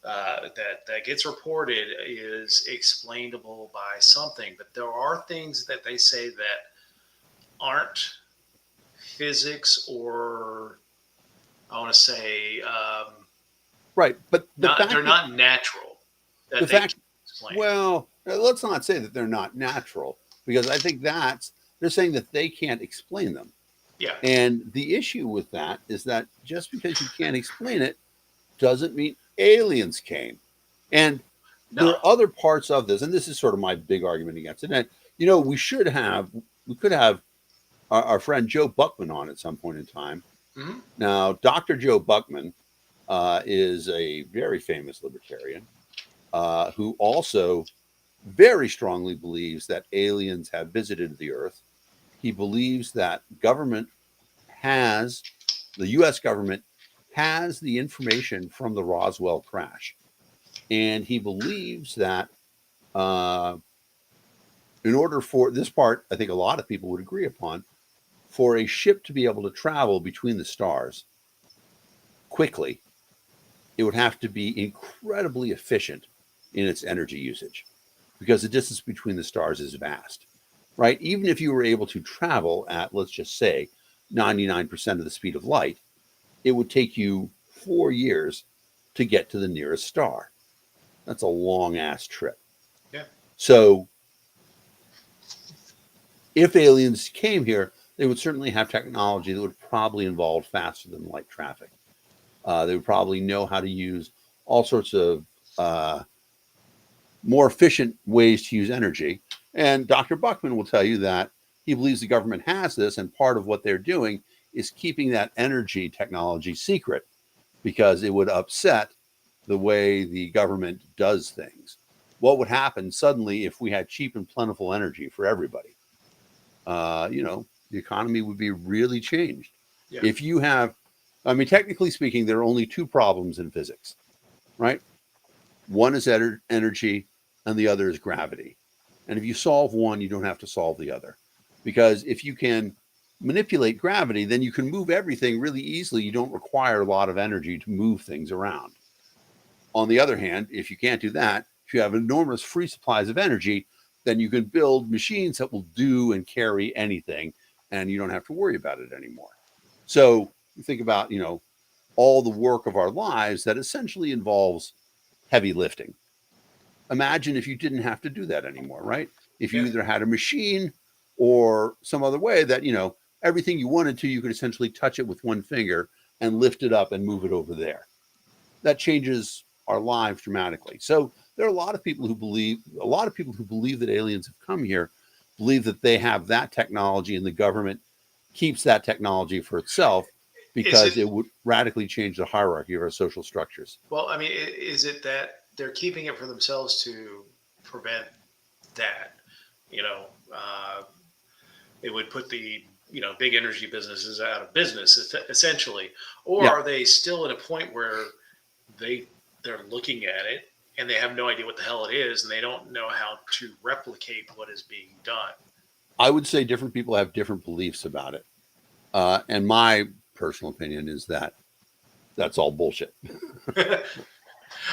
that gets reported is explainable by something, but there are things that they say that aren't physics, or I want to say Right, but they're not natural. That the they fact, can't explain. well, let's not say that they're not natural, because I think they're saying that they can't explain them. Yeah. And the issue with that is that just because you can't explain it doesn't mean aliens came. And there No. are other parts of this, and this is sort of my big argument against it. And we could have our friend Joe Buckman on at some point in time. Mm-hmm. Now, Dr. Joe Buckman is a very famous libertarian who also very strongly believes that aliens have visited the Earth. He believes that the U.S. government has the information from the Roswell crash. And he believes that in order for this part, I think a lot of people would agree upon, for a ship to be able to travel between the stars quickly, it would have to be incredibly efficient in its energy usage because the distance between the stars is vast, right? Even if you were able to travel at, let's just say, 99% of the speed of light, it would take you 4 years to get to the nearest star. That's a long ass trip. Yeah. So if aliens came here, they would certainly have technology that would probably involve faster than light traffic. They would probably know how to use all sorts of more efficient ways to use energy. And Dr. Buckman will tell you that he believes the government has this, and part of what they're doing is keeping that energy technology secret because it would upset the way the government does things. What would happen suddenly if we had cheap and plentiful energy for everybody? The economy would be really changed. Yeah. If you have, I mean, technically speaking, there are only two problems in physics, right? One is energy and the other is gravity. And if you solve one, you don't have to solve the other. Because if you can manipulate gravity, then you can move everything really easily. You don't require a lot of energy to move things around. On the other hand, if you can't do that, if you have enormous free supplies of energy, then you can build machines that will do and carry anything, and you don't have to worry about it anymore. So you think about, all the work of our lives that essentially involves heavy lifting. Imagine if you didn't have to do that anymore, right? If you Yeah. either had a machine or some other way that, everything you wanted to, you could essentially touch it with one finger and lift it up and move it over there. That changes our lives dramatically. So there are a lot of people who believe that aliens have come here, believe that they have that technology, and the government keeps that technology for itself Is because it it would radically change the hierarchy of our social structures. well? I mean, is it that they're keeping it for themselves to prevent that? You know, uh, it would put the big energy businesses out of business essentially, or Yeah, are they still at a point where they they're looking at it and they have no idea what the hell it is and they don't know how to replicate what is being done? I would say different people have different beliefs about it. And my personal opinion is that that's all bullshit. Well,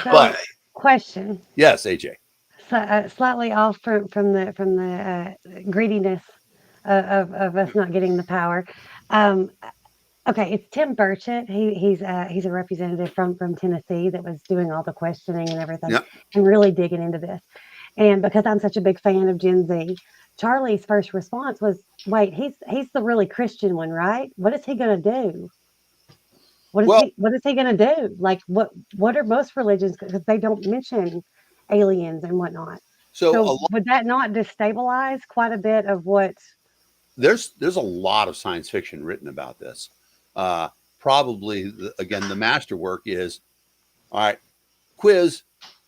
So, But question, yes, AJ. slightly off from the greediness of us not getting the power. Um, okay, it's Tim Burchett. He's a representative from Tennessee that was doing all the questioning and everything, Yeah. and really digging into this. And because I'm such a big fan of Gen Z, Charlie's first response was, "Wait, he's the really Christian one, right? What is he going to do? Well, What is he going to do? Like what are most religions because they don't mention aliens and whatnot. so So would that not destabilize quite a bit of what? there's a lot of science fiction written about this. Uh, Probably again the masterwork is all right. Quiz.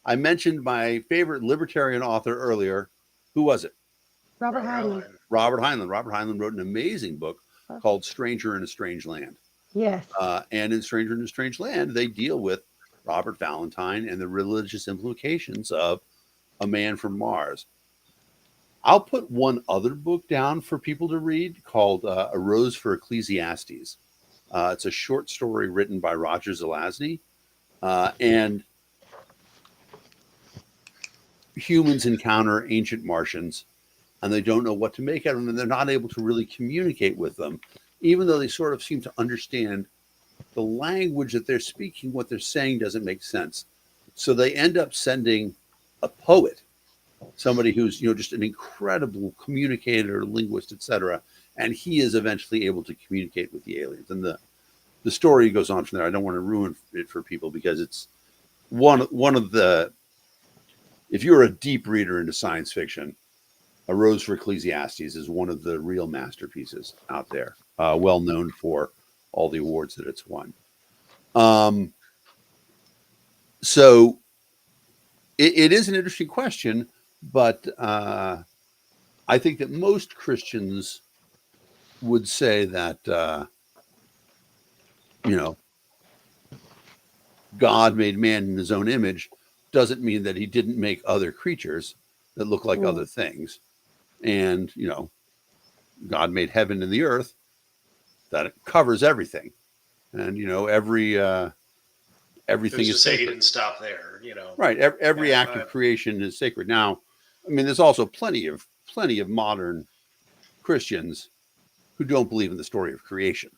I mentioned my favorite libertarian author earlier. Who was it? Robert Robert Heinlein. Heinlein. Robert Heinlein. Robert Heinlein wrote an amazing book called Stranger in a Strange Land. Yes. And in Stranger in a Strange Land, they deal with Robert Valentine and the religious implications of A Man from Mars. I'll put one other book down for people to read called A Rose for Ecclesiastes. It's a short story written by Roger Zelazny. And humans encounter ancient Martians and they don't know what to make of them and they're not able to really communicate with them, even though they sort of seem to understand the language that they're speaking. What they're saying doesn't make sense. So they end up sending a poet, somebody who's just an incredible communicator, linguist, etc. And he is eventually able to communicate with the aliens. And the story goes on from there. I don't want to ruin it for people because it's one of the, if you're a deep reader into science fiction, A Rose for Ecclesiastes is one of the real masterpieces out there, well known for all the awards that it's won. Um, so it is an interesting question, but I think that most Christians would say that you know God made man in His own image doesn't mean that He didn't make other creatures that look like Mm. other things, and God made heaven and the earth that it covers everything, and everything Who's to is say he sacred. didn't stop there? Right. Every Yeah, act of creation is sacred. Now, I mean, there's also plenty of modern Christians who don't believe in the story of creation.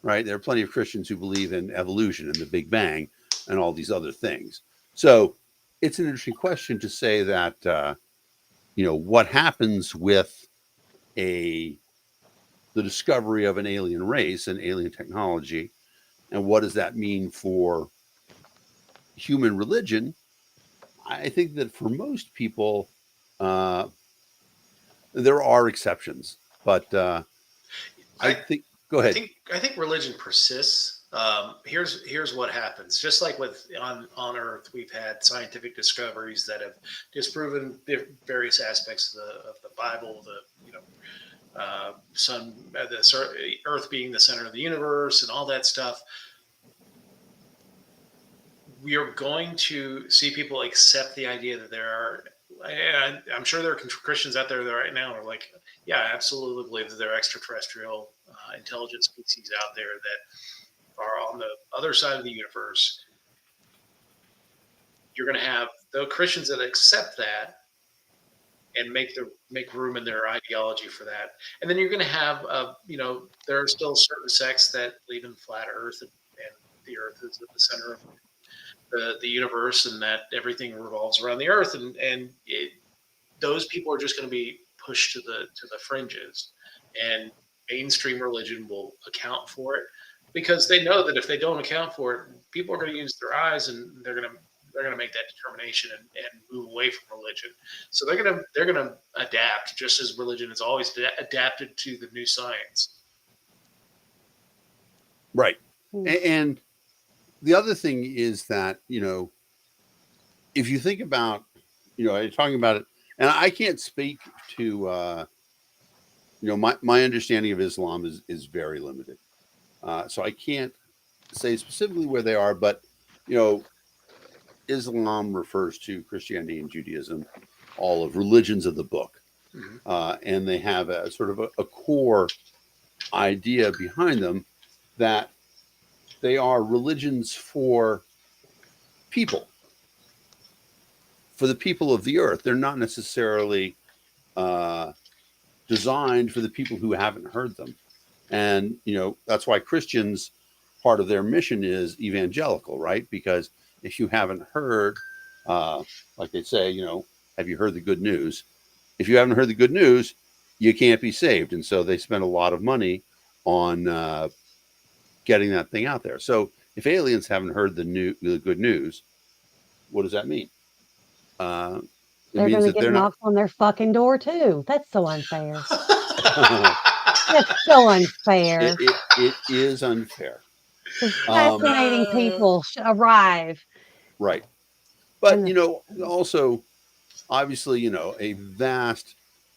Right. There are plenty of Christians who believe in evolution and the Big Bang and all these other things. So it's an interesting question to say that what happens with a the discovery of an alien race and alien technology, and what does that mean for human religion? I think that for most people, uh, there are exceptions, but I I think. Go I ahead. think I think religion persists. Here's what happens. Just like with on Earth, we've had scientific discoveries that have disproven various aspects of the Bible. The sun, Earth being the center of the universe, and all that stuff. We are going to see people accept the idea that there are I'm sure there are Christians out there that right now are like, yeah, I absolutely believe that there are extraterrestrial intelligent species out there that are on the other side of the universe. You're going to have the Christians that accept that and make room in their ideology for that, and then you're going to have, there are still certain sects that believe in flat Earth, and the Earth is at the center of the universe, and that everything revolves around the Earth, and those people are just going to be pushed to the fringes, and mainstream religion will account for it because they know that if they don't account for it, people are going to use their eyes, and they're going to make that determination, and move away from religion. So they're going to adapt, just as religion has always adapted to the new science. Right. Mm. And the other thing is that, if you think about, talking about it, and I can't speak to, my understanding of Islam is very limited. So I can't say specifically where they are, but, you know, Islam refers to Christianity and Judaism, all of religions of the book. Mm-hmm. And they have a sort of a core idea behind them that they are religions for people, for the people of the earth. They're not necessarily uh, designed for the people who haven't heard them. And, that's why Christians, part of their mission is evangelical, right? Because if you haven't heard, like they say, have you heard the good news? If you haven't heard the good news, you can't be saved. And so they spend a lot of money on getting that thing out there. So if aliens haven't heard the good news, what does that mean? Uh, it They're means going to that get they're not. knocks on their fucking door too. That's so unfair. That's so unfair. It is unfair. Because Um, fascinating people arrive. right. But, And also, obviously, a vast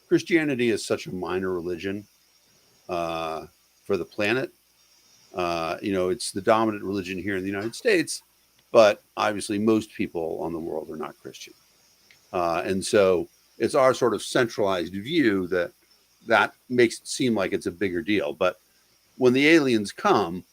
Christianity is such a minor religion for the planet. It's the dominant religion here in the United States, but obviously most people on the world are not Christian. And so it's our sort of centralized view that makes it seem like it's a bigger deal. But when the aliens come,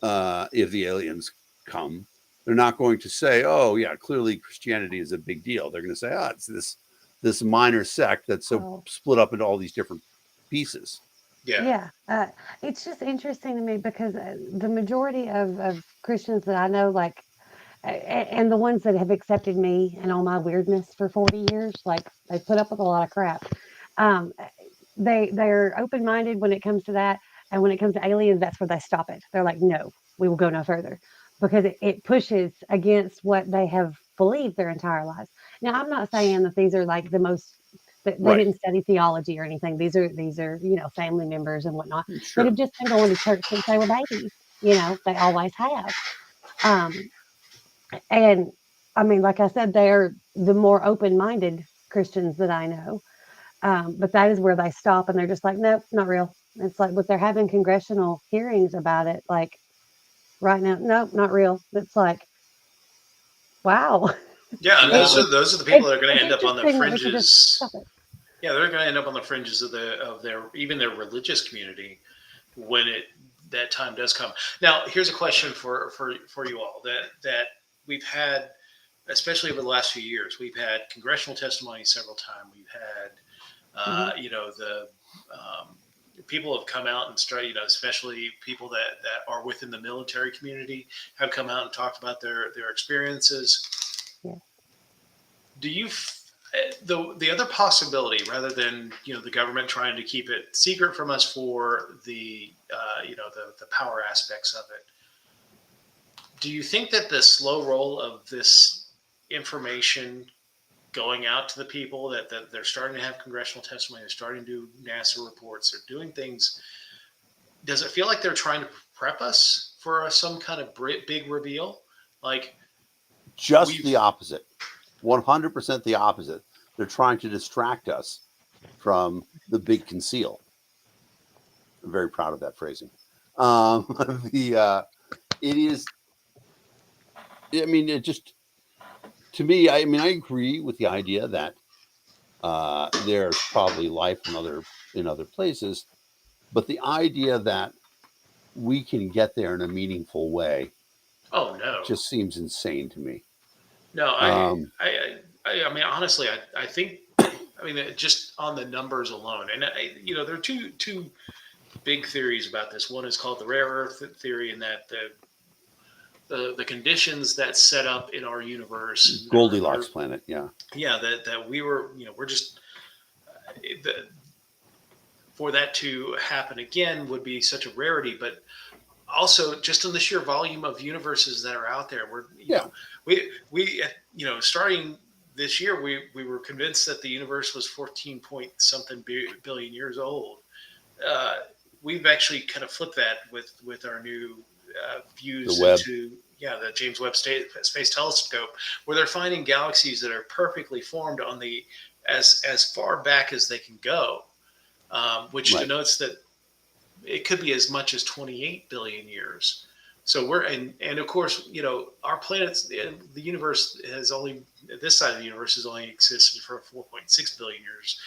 if the aliens come, they're not going to say, "Oh, yeah, clearly Christianity is a big deal." They're going to say, "Ah, it's this minor sect that's so oh, split up into all these different pieces." Yeah. yeah, it's just interesting to me because the majority of Christians that I know, like, and the ones that have accepted me and all my weirdness for 40 years, like, they put up with a lot of crap. Um, they're open minded when it comes to that, and when it comes to aliens, that's where they stop it. They're like, no, we will go no further because it pushes against what they have believed their entire lives. Now, I'm not saying that these are like the most. They Right. didn't study theology or anything. These are family members and whatnot that Sure. have just been going to church since they were babies. They always have. Um, and I mean, like I said, they're the more open minded Christians that I know. But that is where they stop and they're just like, nope, not real. It's like, but they're having congressional hearings about it, like right now. Nope, not real. It's like, wow. Yeah, and It, Yeah. those are the people it's that are going to it's end up on the interesting that we could just stop fringes. it. Yeah, they're going to end up on the fringes of their even their religious community when it that time does come. Now, here's a question for you all that we've had, especially over the last few years. We've had congressional testimony several times. We've had, Hmm. the people have come out and started, especially people that are within the military community have come out and talked about their experiences. Yeah. Do you the other possibility, rather than the government trying to keep it secret from us for the the power aspects of it, do you think that the slow roll of this information going out to the people, that they're starting to have congressional testimony, they're starting to do NASA reports, they're doing things, does it feel like they're trying to prep us for some kind of big reveal? Like Just we've the opposite. 100% the opposite. They're trying to distract us from the big conceal. I'm very proud of that phrasing. Um, the it is. I mean, it just to me. I mean, I agree with the idea that There's probably life in other places, but the idea that we can get there in a meaningful way Oh no, just seems insane to me. no. Um, I mean, honestly, I think, I mean, just on the numbers alone, and there are two big theories about this. One is called the rare earth theory, and that the conditions that set up in our universe Goldilocks planet, yeah. yeah, that we were, we're just the, for that to happen again would be such a rarity. But also just on the sheer volume of universes that are out there, we're Yeah. we starting this year, we were convinced that the universe was 14 point something billion years old. uh, we've actually kind of flipped that with our new The views web. into the James Webb Space Telescope, where they're finding galaxies that are perfectly formed on the as far back as they can go, which Right. denotes that it could be as much as 28 billion years. So we're and of course, our planets, the universe has only, this side of the universe has only existed for 4.6 billion years.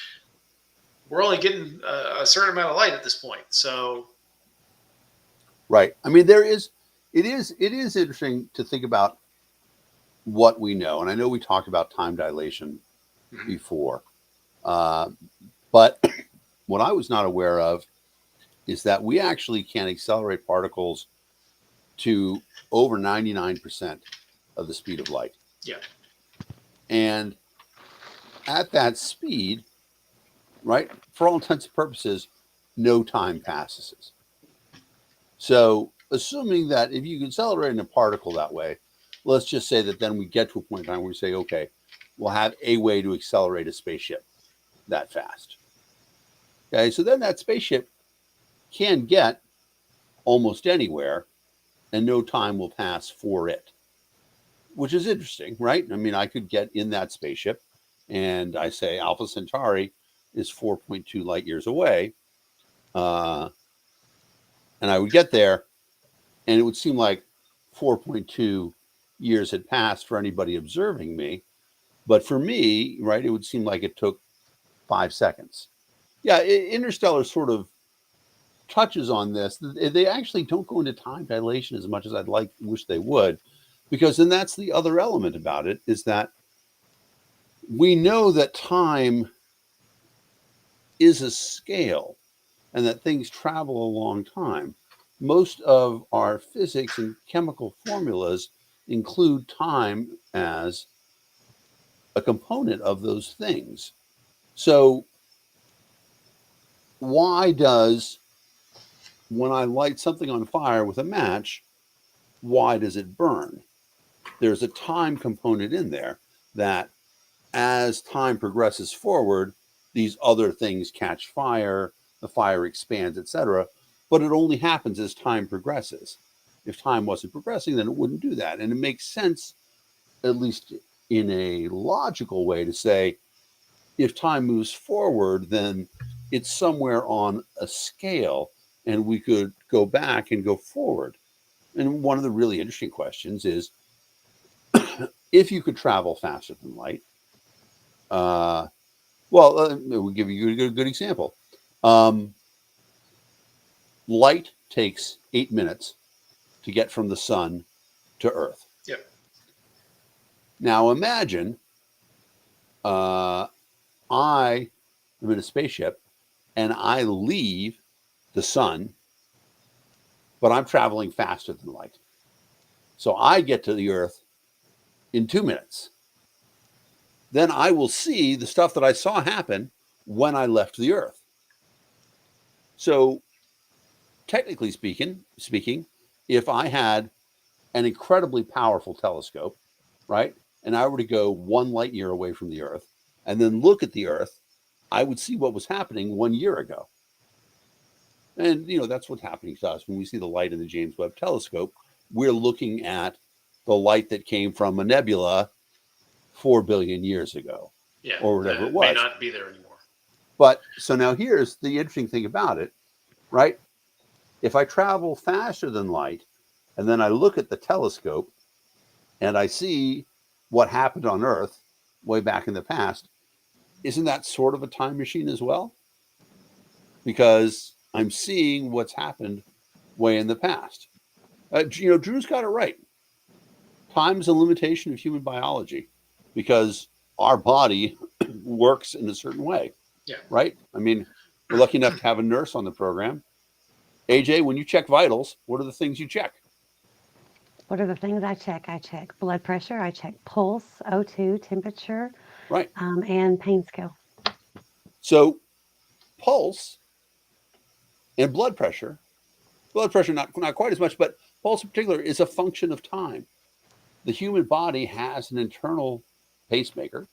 We're only getting a certain amount of light at this point. So Right. I mean, it is interesting to think about what we know. And I know we talked about time dilation mhm. before. Uh, but what I was not aware of is that we actually can accelerate particles to over 99% of the speed of light. Yeah. And at that speed, right, for all intents and purposes, no time passes. So, assuming that if you can accelerate a particle that way, let's just say that then we get to a point in time where we say, okay, we'll have a way to accelerate a spaceship that fast. Okay, so then that spaceship can get almost anywhere and no time will pass for it, which is interesting, right? I mean, I could get in that spaceship and I say Alpha Centauri is 4.2 light years away. Uh, and I would get there and it would seem like 4.2 years had passed for anybody observing me. But for me, right, it would seem like it took 5 seconds. Yeah, Interstellar sort of touches on this. They actually don't go into time dilation as much as wish they would, because then that's the other element about it is that we know that time is a scale and that things travel a long time. Most of our physics and chemical formulas include time as a component of those things. So, why does, when I light something on fire with a match, why does it burn? There's a time component in there that as time progresses forward, these other things catch fire, the fire expands, etc. But it only happens as time progresses. If time wasn't progressing, then it wouldn't do that. And it makes sense, at least in a logical way, to say if time moves forward, then it's somewhere on a scale and we could go back and go forward. And one of the really interesting questions is if you could travel faster than light, uh, we'll give you a good example. Um, Light takes 8 minutes to get from the sun to Earth. Yep. Now imagine I am in a spaceship and I leave the sun, but I'm traveling faster than light. So I get to the Earth in 2 minutes. Then I will see the stuff that I saw happen when I left the Earth. So technically speaking, if I had an incredibly powerful telescope, right, and I were to go 1 light year away from the Earth and then look at the Earth, I would see what was happening 1 year ago. And that's what's happening to us when we see the light in the James Webb Telescope. We're looking at the light that came from a nebula 4 billion years ago, Yeah. or whatever it May was. not be there anymore. But so now here's the interesting thing about it, right? If I travel faster than light and then I look at the telescope and I see what happened on Earth way back in the past, isn't that sort of a time machine as well? Because I'm seeing what's happened way in the past. Drew's got it right. Time is a limitation of human biology because our body works in a certain way, Yeah. right? I mean, we're lucky enough to have a nurse on the program. AJ, when you check vitals, what are the things you check? What are the things I check? I check blood pressure, I check pulse, O2, temperature, Right. and pain scale. So, pulse and blood pressure not quite as much, but pulse in particular is a function of time. The human body has an internal pacemaker,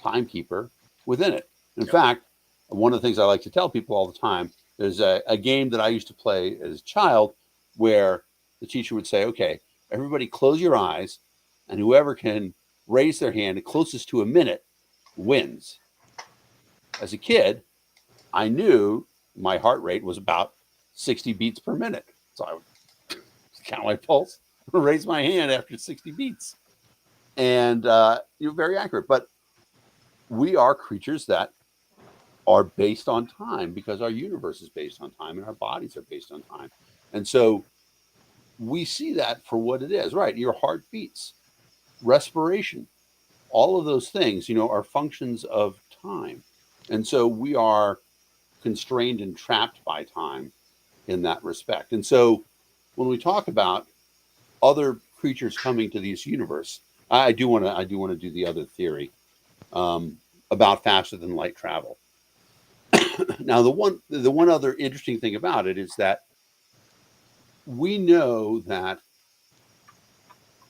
timekeeper within it. In Yep. fact, one of the things I like to tell people all the time is a game that I used to play as a child where the teacher would say, okay, everybody close your eyes, and whoever can raise their hand closest to a minute wins. As a kid, I knew my heart rate was about 60 beats per minute. So I would count my pulse, raise my hand after 60 beats. And you're very accurate. But we are creatures that are based on time because our universe is based on time and our bodies are based on time. And so we see that for what it is, right? Your heart beats, respiration, all of those things, are functions of time. And so we are constrained and trapped by time in that respect. And so when we talk about other creatures coming to this universe, I do want to do the other theory about faster than light travel. Now, the one other interesting thing about it is that we know that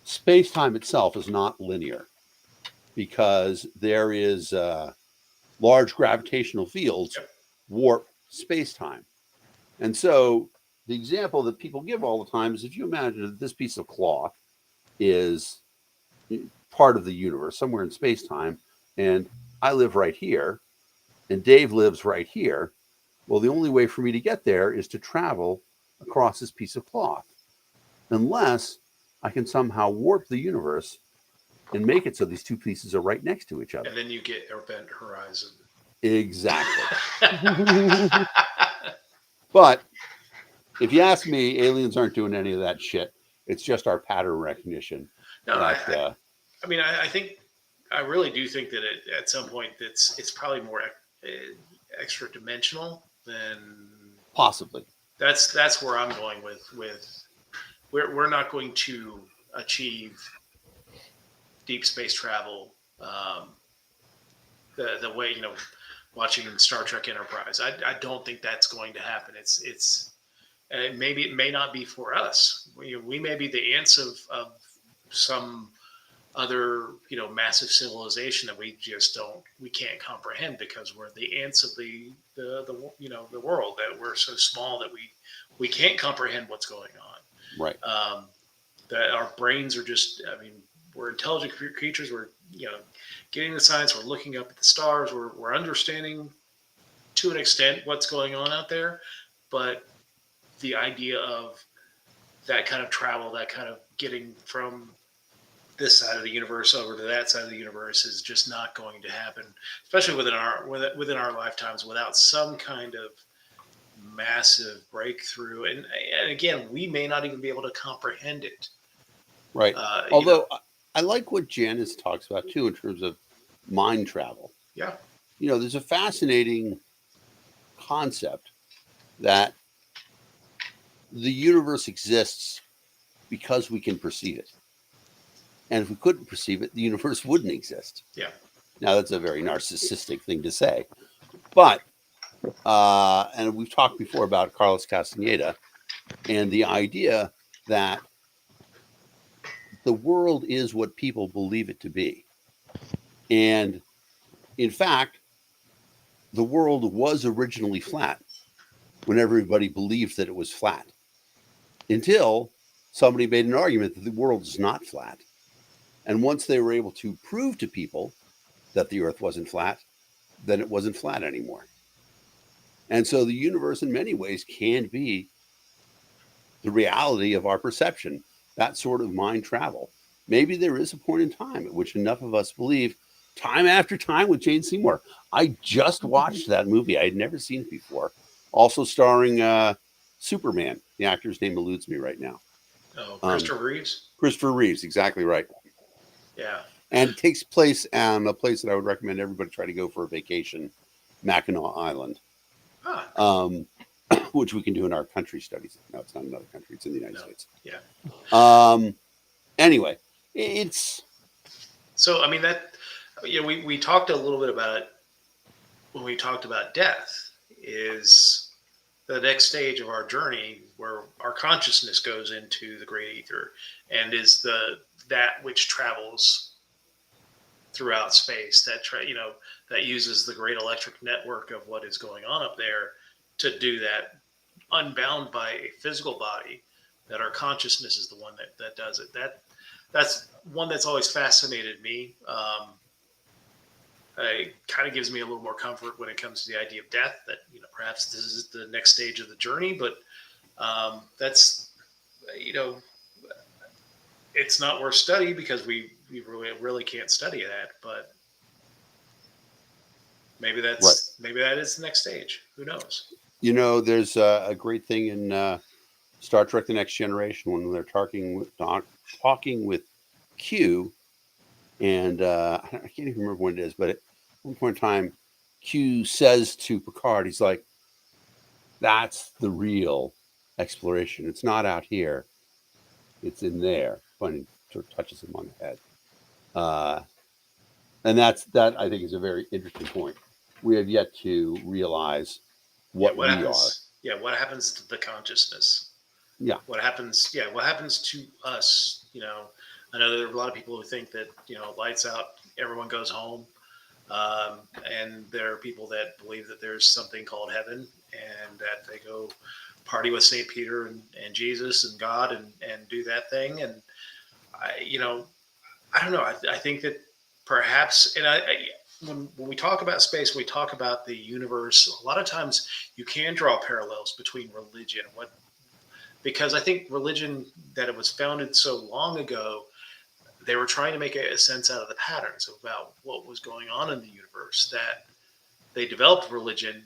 space time itself is not linear because there is large gravitational fields Yep. warp space time. And so the example that people give all the time is if you imagine that this piece of cloth is part of the universe, somewhere in space time, and I live right here, and Dave lives right here. Well, the only way for me to get there is to travel across this piece of cloth, unless I can somehow warp the universe and make it so these two pieces are right next to each other. And then you get Event Horizon. Exactly. But if you ask me, aliens aren't doing any of that shit. It's just our pattern recognition. No, That I mean, I think I really do think that at some point it's probably more extra dimensional than possibly. That's where I'm going with we're not going to achieve deep space travel the way watching Star Trek Enterprise. I don't think that's going to happen. It's maybe it may not be for us. We may be the ants of some other massive civilization that we can't comprehend because we're the ants of the world, that we're so small that we can't comprehend what's going on. Right. That our brains are just, I mean, we're intelligent creatures. We're getting the science. We're looking up at the stars. We're understanding to an extent what's going on out there, but the idea of that kind of travel, that kind of getting from this side of the universe over to that side of the universe is just not going to happen, especially within our lifetimes, without some kind of massive breakthrough. And again, we may not even be able to comprehend it. Right. Although I like what Janice talks about too in terms of mind travel. Yeah. There's a fascinating concept that the universe exists because we can perceive it. And if we couldn't perceive it, the universe wouldn't exist. Yeah. Now, that's a very narcissistic thing to say. But, and we've talked before about Carlos Castaneda and the idea that the world is what people believe it to be. And in fact, the world was originally flat when everybody believed that it was flat, until somebody made an argument that the world is not flat. And once they were able to prove to people that the earth wasn't flat, then it wasn't flat anymore. And so the universe in many ways can be the reality of our perception, that sort of mind travel. Maybe there is a point in time at which enough of us believe Time after time with Jane Seymour. I just watched that movie. I had never seen it before. Also starring Superman. The actor's name eludes me right now. Oh, Christopher Reeves. Christopher Reeves, exactly right. Yeah. And it takes place on a place that I would recommend everybody try to go for a vacation, Mackinac Island, Huh. which we can do in our country studies. No, it's not another country. It's in the United No. States. Yeah. Anyway, it's So I mean that, we talked a little bit about it when we talked about death. Is the next stage of our journey where our consciousness goes into the great ether, and is that which travels throughout space, that uses the great electric network of what is going on up there to do that, unbound by a physical body. That our consciousness is the one that does it. That's one that's always fascinated me. It kind of gives me a little more comfort when it comes to the idea of death, that perhaps this is the next stage of the journey. But that's, you know it's not worth study, because we really can't study that. But maybe right. maybe that is the next stage. Who knows? There's a great thing in Star Trek: The Next Generation when they're talking with Q, and I can't even remember when it is, but at one point in time, Q says to Picard, he's like, "That's the real exploration. It's not out here. It's in there." Funny, sort of touches him on the head, and that I think is a very interesting point. We have yet to realize Yeah. what What we are. happens? Yeah. What happens to the consciousness? Yeah, What happens? Yeah. What happens to us? I know there are a lot of people who think that, lights out, everyone goes home. And there are people that believe that there's something called heaven, and that they go party with St. Peter and Jesus and God, and do that thing. And I don't know. I think that perhaps, and when we talk about space, we talk about the universe. A lot of times, you can draw parallels between religion and because I think religion, that it was founded so long ago, they were trying to make a sense out of the patterns about what was going on in the universe. That they developed religion,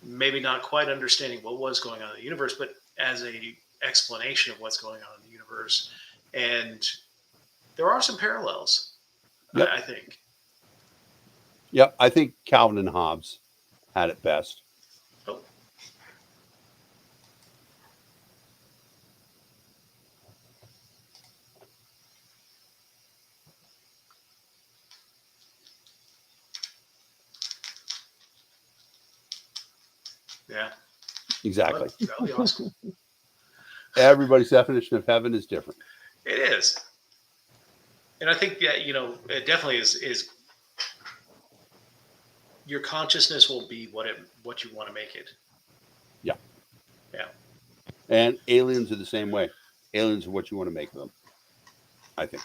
maybe not quite understanding what was going on in the universe, but as a explanation of what's going on in the universe. And there are some parallels, yep, I think. yep. I think Calvin and Hobbes had it best. Oh, yeah, Exactly. that would be awesome. Everybody's definition of heaven is different. It is, and I think that, it definitely is. Your consciousness will be what you want to make it. Yeah. Yeah. And aliens are the same way. Aliens are what you want to make of them, I think.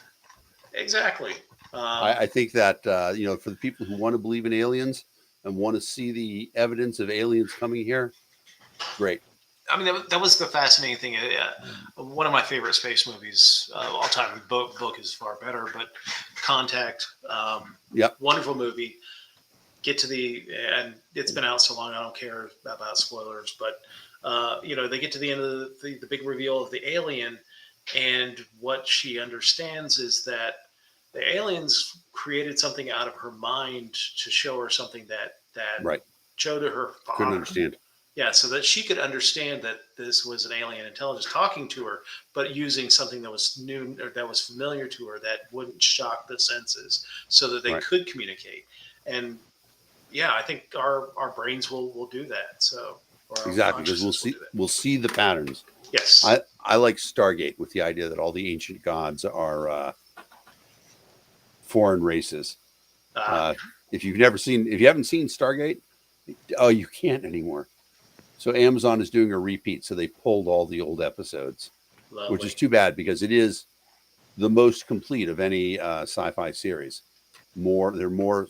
Exactly. I think that, for the people who want to believe in aliens and want to see the evidence of aliens coming here, great. I mean, that was the fascinating thing. One of my favorite space movies all time. Book is far better, but Contact, Yep. wonderful movie. And it's been out so long, I don't care about spoilers. But they get to the end of the big reveal of the alien, and what she understands is that the aliens created something out of her mind to show her something that Right. showed to her father. Couldn't understand. Yeah, so that she could understand that this was an alien intelligence talking to her, but using something that was new, or that was familiar to her, that wouldn't shock the senses, so that they Right. could communicate. And yeah, I think our brains will do that. So, or our Exactly, because consciousness will do that. we'll see the patterns. Yes. I like Stargate with the idea that all the ancient gods are foreign races. If you haven't seen Stargate, oh, you can't anymore. So Amazon is doing a repeat, so they pulled all the old episodes, Lovely. which is too bad because it is the most complete of any sci-fi series. There are more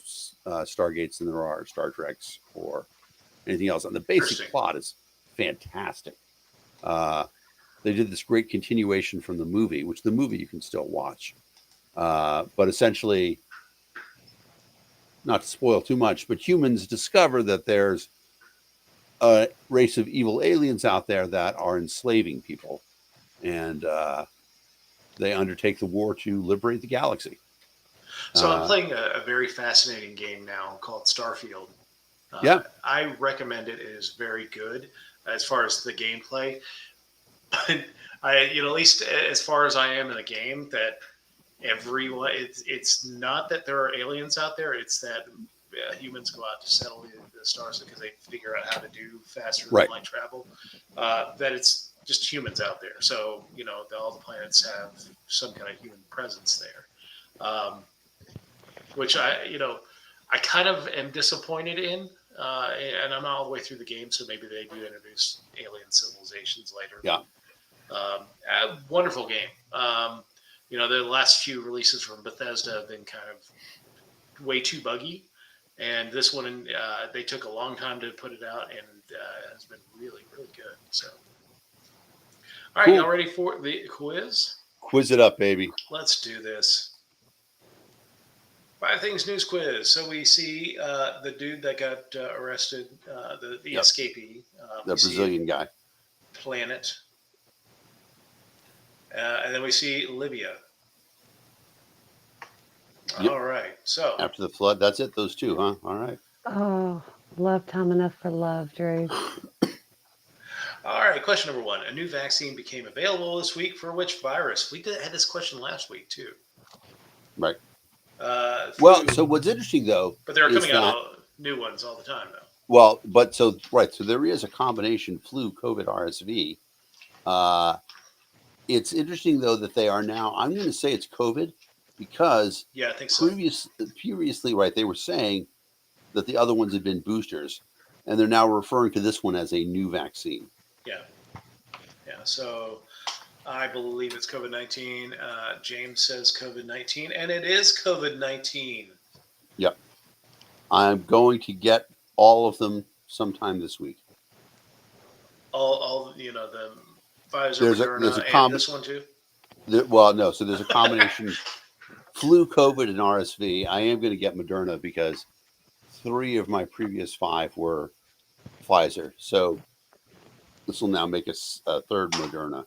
Stargates than there are Star Treks or anything else, and the basic plot is fantastic. They did this great continuation from the movie, which the movie you can still watch, but essentially not to spoil too much, but humans discover that there's a race of evil aliens out there that are enslaving people, and they undertake the war to liberate the galaxy. So I'm Uh, playing a very fascinating game now called Starfield. yeah, I recommend it. It is very good as far as the gameplay. But at least as far as I am in the game, that everyone, it's not that there are aliens out there. It's that humans go out to settle the stars because they figure out how to do faster than right. light travel. That it's just humans out there. So all the planets have some kind of human presence there. Which I kind of am disappointed in. And I'm not all the way through the game, so maybe they do introduce alien civilizations later. Yeah. A wonderful game. The last few releases from Bethesda have been kind of way too buggy, and this one they took a long time to put it out, and has been really, really good. So, all right, Cool. y'all ready for the quiz? Quiz it up, baby. Let's do this. 5 things news quiz. So we see the dude that got arrested, the Yep. escapee. The Brazilian guy. Planet. And then we see Libya. Yep. All right. So After the flood, that's it. Those two, huh? All right. Oh, love time enough for love, Drew. all right. Question number 1. A new vaccine became available this week for which virus? We had this question last week too. Right. Flu, Well, so what's interesting though, but they're is coming that, out new ones all the time though. well, but so right, so there is a combination flu, COVID, RSV. It's interesting though that they are now. I'm going to say it's COVID because Yeah, I think so. previously, right, they were saying that the other ones had been boosters, and they're now referring to this one as a new vaccine. Yeah. So I believe it's COVID-19. James says COVID-19, and it is COVID-19. Yep. I'm going to get all of them sometime this week. All the Pfizer, There's Moderna, a and this one too. well, no. So there's a combination flu, COVID, and RSV. I am going to get Moderna because 3 of my previous 5 were Pfizer. So this will now make us a third Moderna.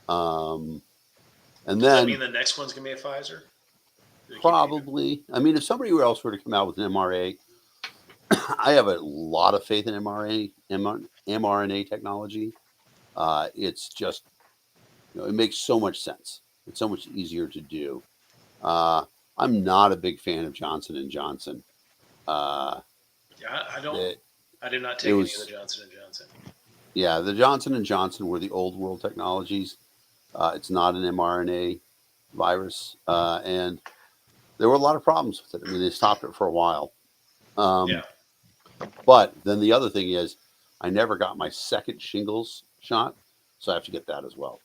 And Does that then mean the next one's gonna be a Pfizer? probably, I mean, if somebody else were to come out with an mRNA, I have a lot of faith in mRNA technology. It's just, it makes so much sense. It's so much easier to do. I'm not a big fan of Johnson and Johnson. Yeah, I don't. I did not it take any was- of the Johnson and Johnson. Yeah, the Johnson and Johnson were the old world technologies. It's not an mRNA virus, and there were a lot of problems with it. I mean, they stopped it for a while. Yeah. But then the other thing is, I never got my second shingles shot, so I have to get that as well.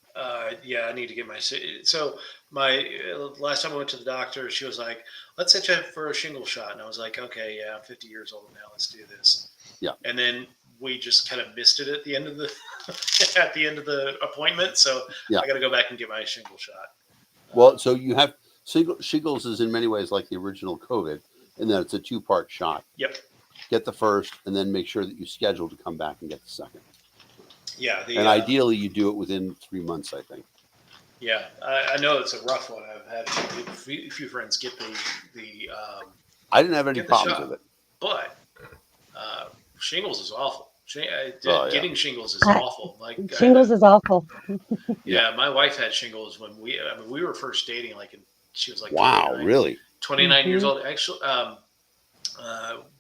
Yeah, I need to get my. So my last time I went to the doctor, she was like, "Let's set you up for a shingle shot," and I was like, "Okay, yeah, I'm 50 years old now. Let's do this." Yeah. And then we just kind of missed it at the end of the at the end of the appointment, so Yeah. I got to go back and get my shingle shot. Well, so you have shingles is in many ways like the original COVID, in that it's a 2-part shot. Yep. Get the first, and then make sure that you schedule to come back and get the second. Yeah. And ideally, you do it within 3 months, I think. Yeah, I know it's a rough one. I've had a few friends get the I didn't have any get the problems shot. with it. But shingles is awful. Yeah. Getting shingles is awful. Like Shingles is awful. Yeah, my wife had shingles when we were first dating. She was like, Wow, 29, really? 29 years old. Actually,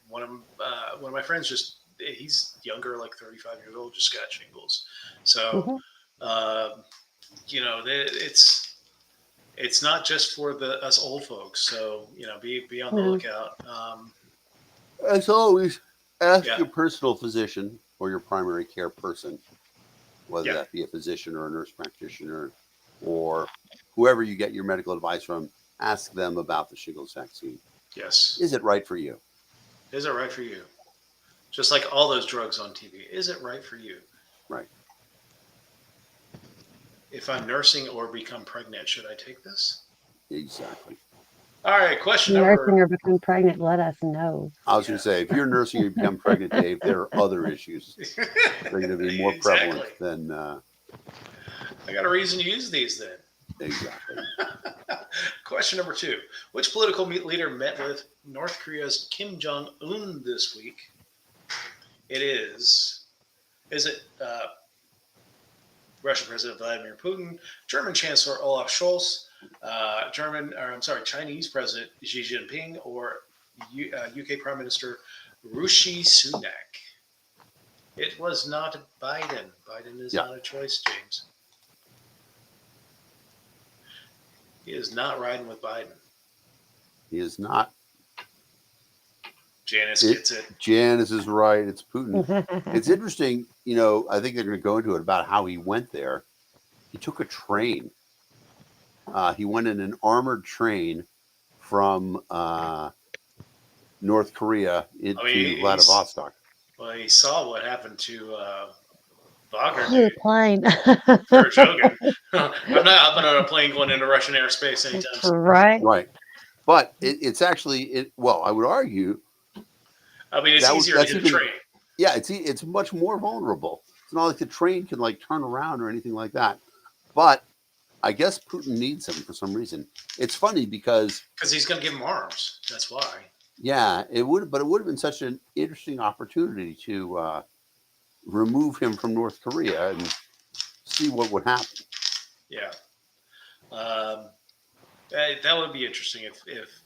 one of my friends he's younger, like 35 years old, just got shingles. So, it's not just for us old folks. So be on the lookout. As always, ask Yeah. your personal physician or your primary care person, whether Yeah. that be a physician or a nurse practitioner or whoever you get your medical advice from. Ask them about the shingles vaccine. Yes. Is it right for you? Is it right for you? Just like all those drugs on TV. Is it right for you? Right. If I'm nursing or become pregnant, should I take this? Exactly. All right, question Nursing number. or become pregnant, let us know. I was going to say, if you're nursing, you become pregnant, Dave. There are other issues. They're going to be more prevalent Exactly. than I got a reason to use these then. exactly. Question number 2. Which political leader met with North Korea's Kim Jong Un this week? It is. Is it Russian President Vladimir Putin, German Chancellor Olaf Scholz, Chinese President Xi Jinping, or UK Prime Minister Rishi Sunak? It was not Biden. Biden is Yeah. not a choice, James. He is not riding with Biden. He is not. Janice gets it. Janice is right. It's Putin. It's interesting. I think they're going to go into it about how he went there. He took a train. He went in an armored train from North Korea into Vladivostok. Well, he saw what happened to Wagner Oh, the dude, plane. Verjogen. I'm not hopping on a plane going into Russian airspace anytime soon. Right. Right. But it's actually, well, I would argue. I mean, it's easier to hit a train. Yeah, it's much more vulnerable. It's not like the train can turn around or anything like that. But I guess Putin needs him for some reason. It's funny because he's going to give him arms. That's why. Yeah, it would have been such an interesting opportunity to remove him from North Korea and see what would happen. Yeah. That would be interesting if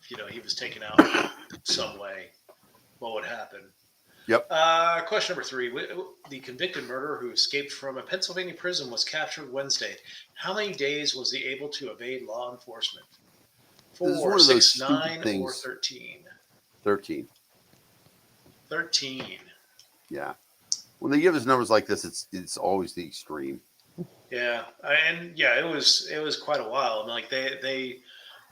he was taken out some way. What would happen? Yep. Question number 3. The convicted murderer who escaped from a Pennsylvania prison was captured Wednesday. How many days was he able to evade law enforcement? 4, 6, 9, or 13? 13. 13. Yeah. When they give us numbers like this, it's always the extreme. Yeah, it was quite a while. I mean,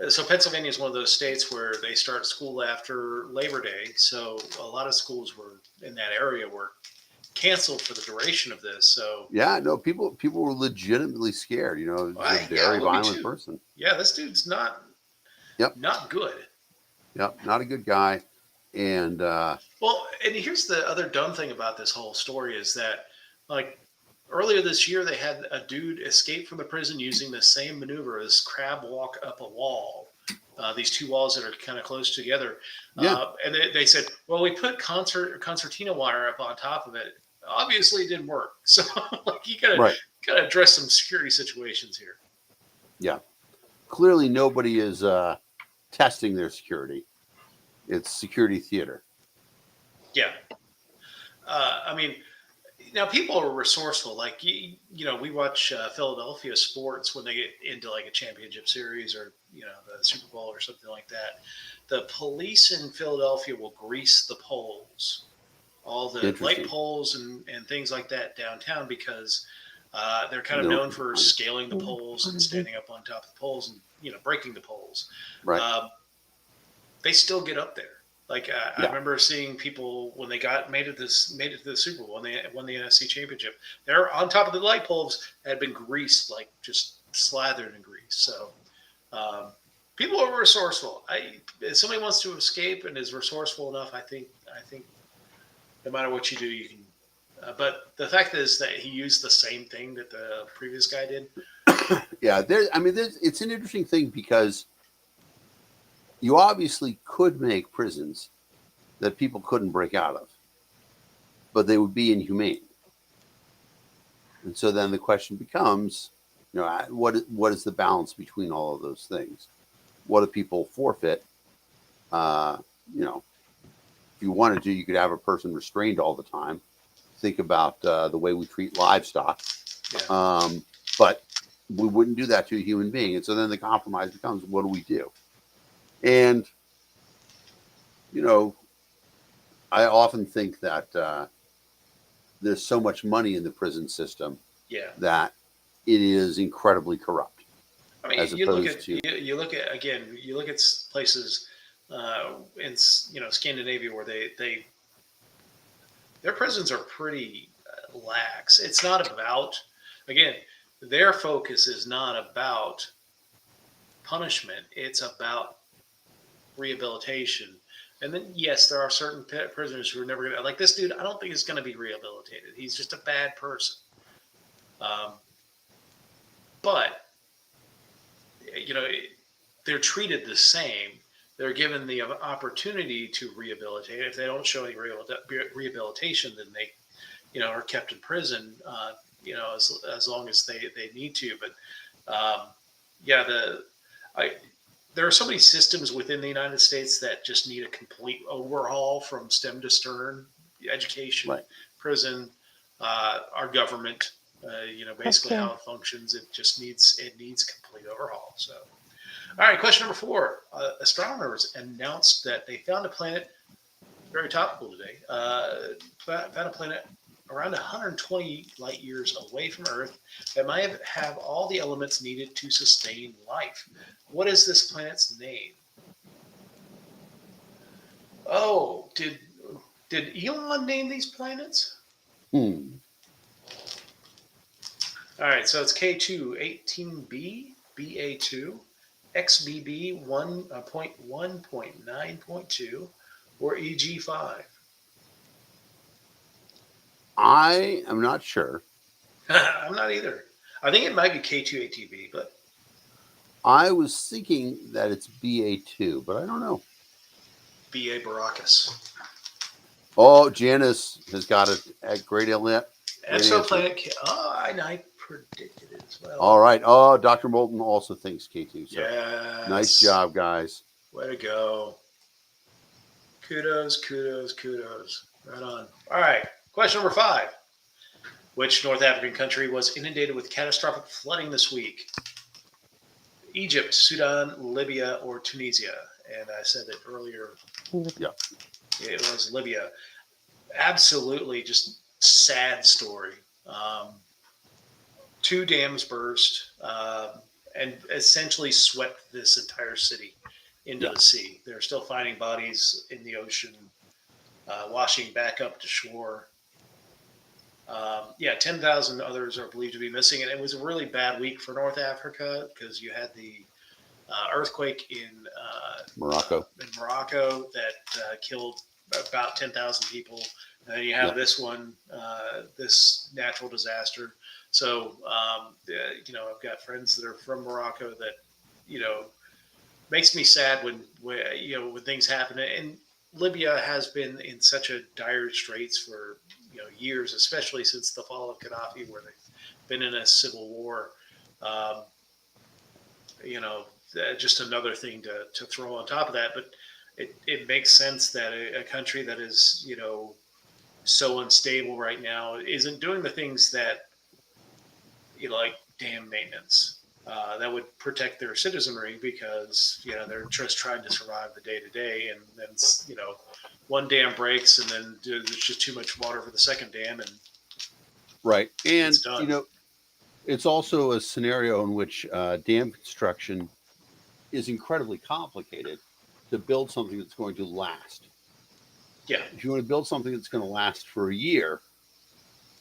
so Pennsylvania is one of those states where they start school after Labor Day. So a lot of schools were in that area were canceled for the duration of this. So yeah, no, people were legitimately scared. He's a very violent person. Yeah, this dude's not good. Yep, not a good guy. And and here's the other dumb thing about this whole story is that, earlier this year, they had a dude escape from the prison using the same maneuver as crab walk up a wall. These two walls that are kind of close together. Yeah. And they said, well, we put concertina wire up on top of it. Obviously, it didn't work. So you got to address some security situations here. Yeah. Clearly, nobody is testing their security. It's security theater. Yeah. I mean, now people are resourceful. We watch Philadelphia sports when they get into a championship series or the Super Bowl or something like that. The police in Philadelphia will grease the poles, all the light poles and things like that downtown because they're kind of known for scaling the poles and standing up on top of the poles and breaking the poles. Right. They still get up there. I remember seeing people when they made it to the Super Bowl, when they won the NFC Championship. They're on top of the light poles that had been greased, just slathered in grease. So people are resourceful. If somebody wants to escape and is resourceful enough, I think no matter what you do, you can. But the fact is that he used the same thing that the previous guy did. Yeah, it's an interesting thing because you obviously could make prisons that people couldn't break out of, but they would be inhumane. And so then the question becomes, what is the balance between all of those things? What do people forfeit? If you wanted to, you could have a person restrained all the time. Think about the way we treat livestock. Yeah. But we wouldn't do that to a human being. And so then the compromise becomes, what do we do? And, I often think that there's so much money in the prison system that it is incredibly corrupt. I mean, you look at places in Scandinavia where their prisons are pretty lax. It's not about, again, their focus is not about punishment. It's about rehabilitation. And then, yes, there are certain prisoners who are never going to, like this dude, I don't think is going to be rehabilitated. He's just a bad person. Um, but, you know, they're treated the same. They're given the opportunity to rehabilitate. If they don't show any rehabilitation, then they, are kept in prison, as long as they need to. But yeah, I, there are so many systems within the United States that just need a complete overhaul from stem to stern. Education, Right. prison, our government. That's Basically true. how it functions. It needs complete overhaul. So, all right, question number 4. Astronomers announced that they found a planet, very topical today. Found a planet around 120 light years away from Earth that might have all the elements needed to sustain life. What is this planet's name? Oh, did Elon name these planets? Hmm. All right, so it's K2-18b, BA2, XBB 1.1.9.2, or EG5. I am not sure. I'm not either. I think it might be K2-18b, but I was thinking that it's BA2, but I don't know. BA Baracus. Oh, Janice has got it at great answer. Exoplanet. Oh, I predicted it as well. All right. Oh, Dr. Moulton also thinks K2. So Yes. nice job, guys. Way to go. Kudos. Right on. All right. Question number 5. Which North African country was inundated with catastrophic flooding this week? Egypt, Sudan, Libya, or Tunisia? And I said it earlier. Yeah. It was Libya. Absolutely just sad story. 2 dams burst and essentially swept this entire city into the sea. They're still finding bodies in the ocean, washing back up to shore. 10,000 others are believed to be missing. And it was a really bad week for North Africa because you had the earthquake in Morocco. that killed about 10,000 people. And then you have this one, this natural disaster. So, I've got friends that are from Morocco that, makes me sad when things happen. And Libya has been in such a dire straits for, years, especially since the fall of Gaddafi, where they've been in a civil war. Um, just another thing to throw on top of that. But it makes sense that a country that is, so unstable right now isn't doing the things that, like dam maintenance, that would protect their citizenry because, they're just trying to survive the day to day. And then, one dam breaks and then there's just too much water for the second dam. And right. And, it's done. it's also a scenario in which dam construction is incredibly complicated to build something that's going to last. Yeah. If you want to build something that's going to last for a year,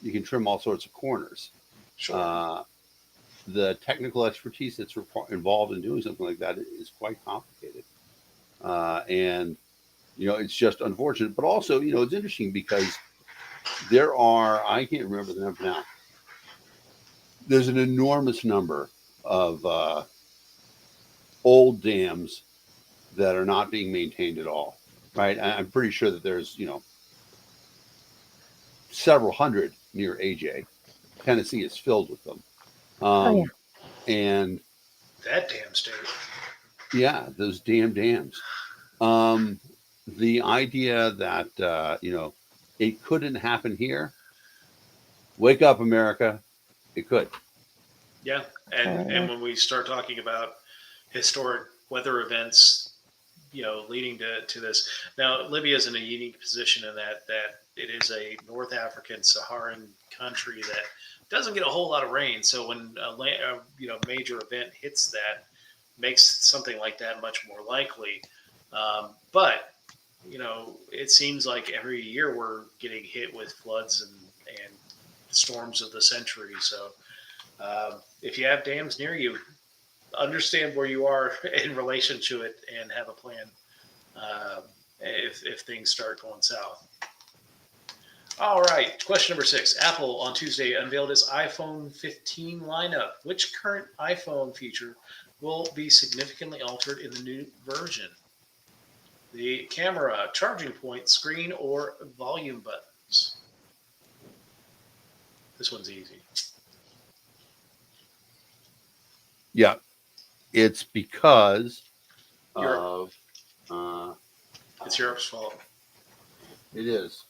you can trim all sorts of corners. Sure. The technical expertise that's involved in doing something like that is quite complicated. And, it's just unfortunate. But also, it's interesting because there are, I can't remember the number now, there's an enormous number of old dams that are not being maintained at all, right? I'm pretty sure that there's, several hundred near AJ. Tennessee is filled with them. And that damn state. Yeah, those damn dams. The idea that, it couldn't happen here. Wake up, America. It could. Yeah. And when we start talking about historic weather events, leading to this. Now, Libya is in a unique position in that it is a North African Saharan country that doesn't get a whole lot of rain. So when a major event hits that, makes something like that much more likely. But it seems like every year we're getting hit with floods and storms of the century. So if you have dams near you, understand where you are in relation to it and have a plan if things start going south. All right, question number 6. Apple on Tuesday unveiled its iPhone 15 lineup. Which current iPhone feature will be significantly altered in the new version? The camera, charging point, screen, or volume buttons? This one's easy. Yeah, it's because Europe. of It's Europe's fault. it is.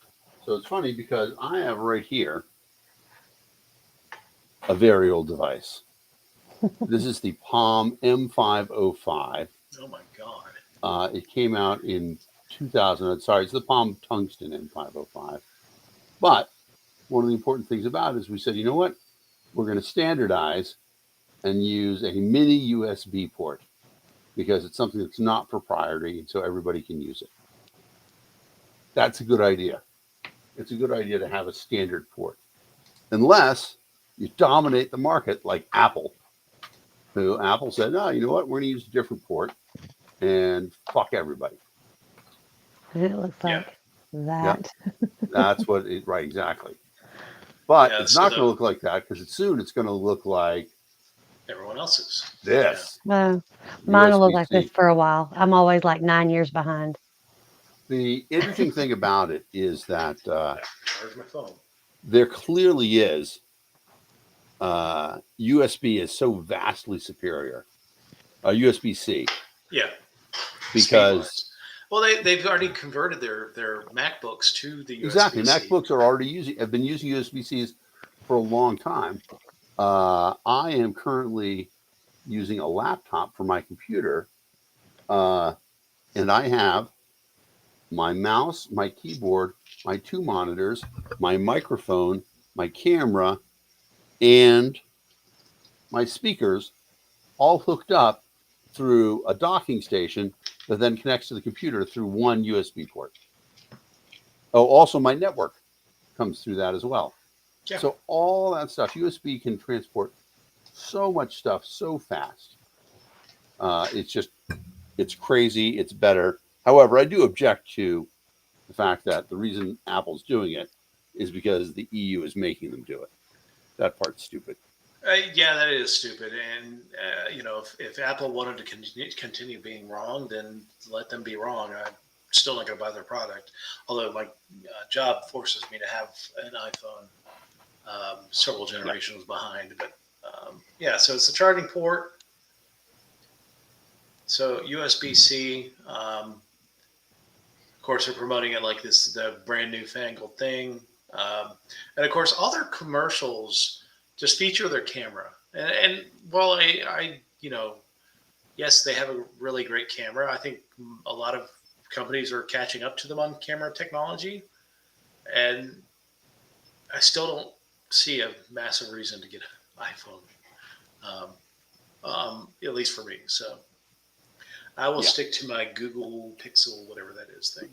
So it's funny because I have right here a very old device. This is the Palm M505. Oh my God. It came out in 2000. Sorry, it's the Palm Tungsten M505. But one of the important things about it is we said, you know what? We're going to standardize and use a mini USB port because it's something that's not proprietary, so everybody can use it. That's a good idea. It's a good idea to have a standard port, unless you dominate the market like Apple, who Apple said, no, you know what? We're going to use a different port and fuck everybody. And it looks like that. That's what it, right, exactly. But Yeah, it's so not going to look like that because soon it's going to look like everyone else's. this. Mine will look like USB-C. this for a while. I'm always like 9 years behind. The interesting thing about it is that Charge my phone. there clearly is USB is so vastly superior. USB-C. Yeah. Because Speed-wise. Well, they've already converted their MacBooks to the USB-C. Exactly, MacBooks are already have been using USB-Cs for a long time. I am currently using a laptop for my computer, and I have my mouse, my keyboard, my 2 monitors, my microphone, my camera, and my speakers all hooked up through a docking station that then connects to the computer through one USB port. Oh, also my network comes through that as well. Yeah. So all that stuff, USB can transport so much stuff so fast. It's crazy. It's better. However, I do object to the fact that the reason Apple's doing it is because the EU is making them do it. That part's stupid. Yeah, that is stupid. And if Apple wanted to continue being wrong, then let them be wrong. I'm still not going to buy their product. Although my job forces me to have an iPhone several generations behind. But so it's the charging port. So USB-C. Of course, they're promoting it like the brand new fangled thing. And of course, all their commercials just feature their camera. And while I yes, they have a really great camera. I think a lot of companies are catching up to them on camera technology. And I still don't see a massive reason to get an iPhone, at least for me. So I will stick to my Google Pixel, whatever that is thing.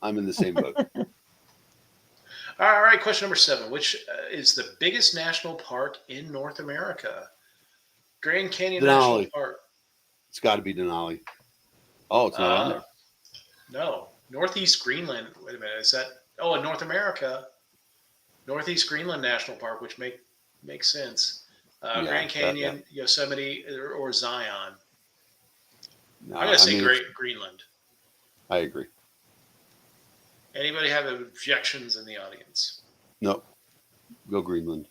I'm in the same boat. All right, question number 7. Which is the biggest national park in North America? Grand Canyon National Park. It's got to be Denali. Oh, it's not on there. No. Northeast Greenland. Wait a minute. Is that? Oh, in North America, Northeast Greenland National Park, which makes sense. Grand Canyon, Yosemite, or Zion. No, I'm going to say Greenland. I agree. Anybody have objections in the audience? No. Go Greenland.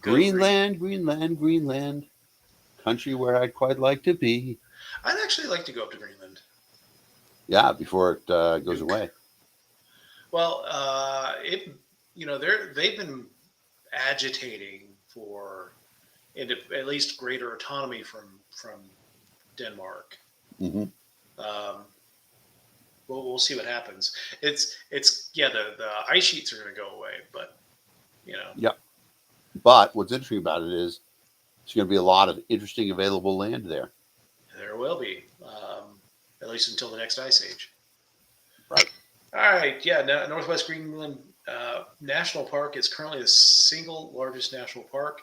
Greenland. Country where I'd quite like to be. I'd actually like to go up to Greenland. Yeah, before it goes away. Well, they've been agitating for at least greater autonomy from Denmark. Mm-hmm. We'll see what happens. It's the ice sheets are going to go away, but Yep. But what's interesting about it is there's going to be a lot of interesting available land there. There will be, at least until the next ice age. Right. All right. Yeah. Northwest Greenland National Park is currently the single largest national park.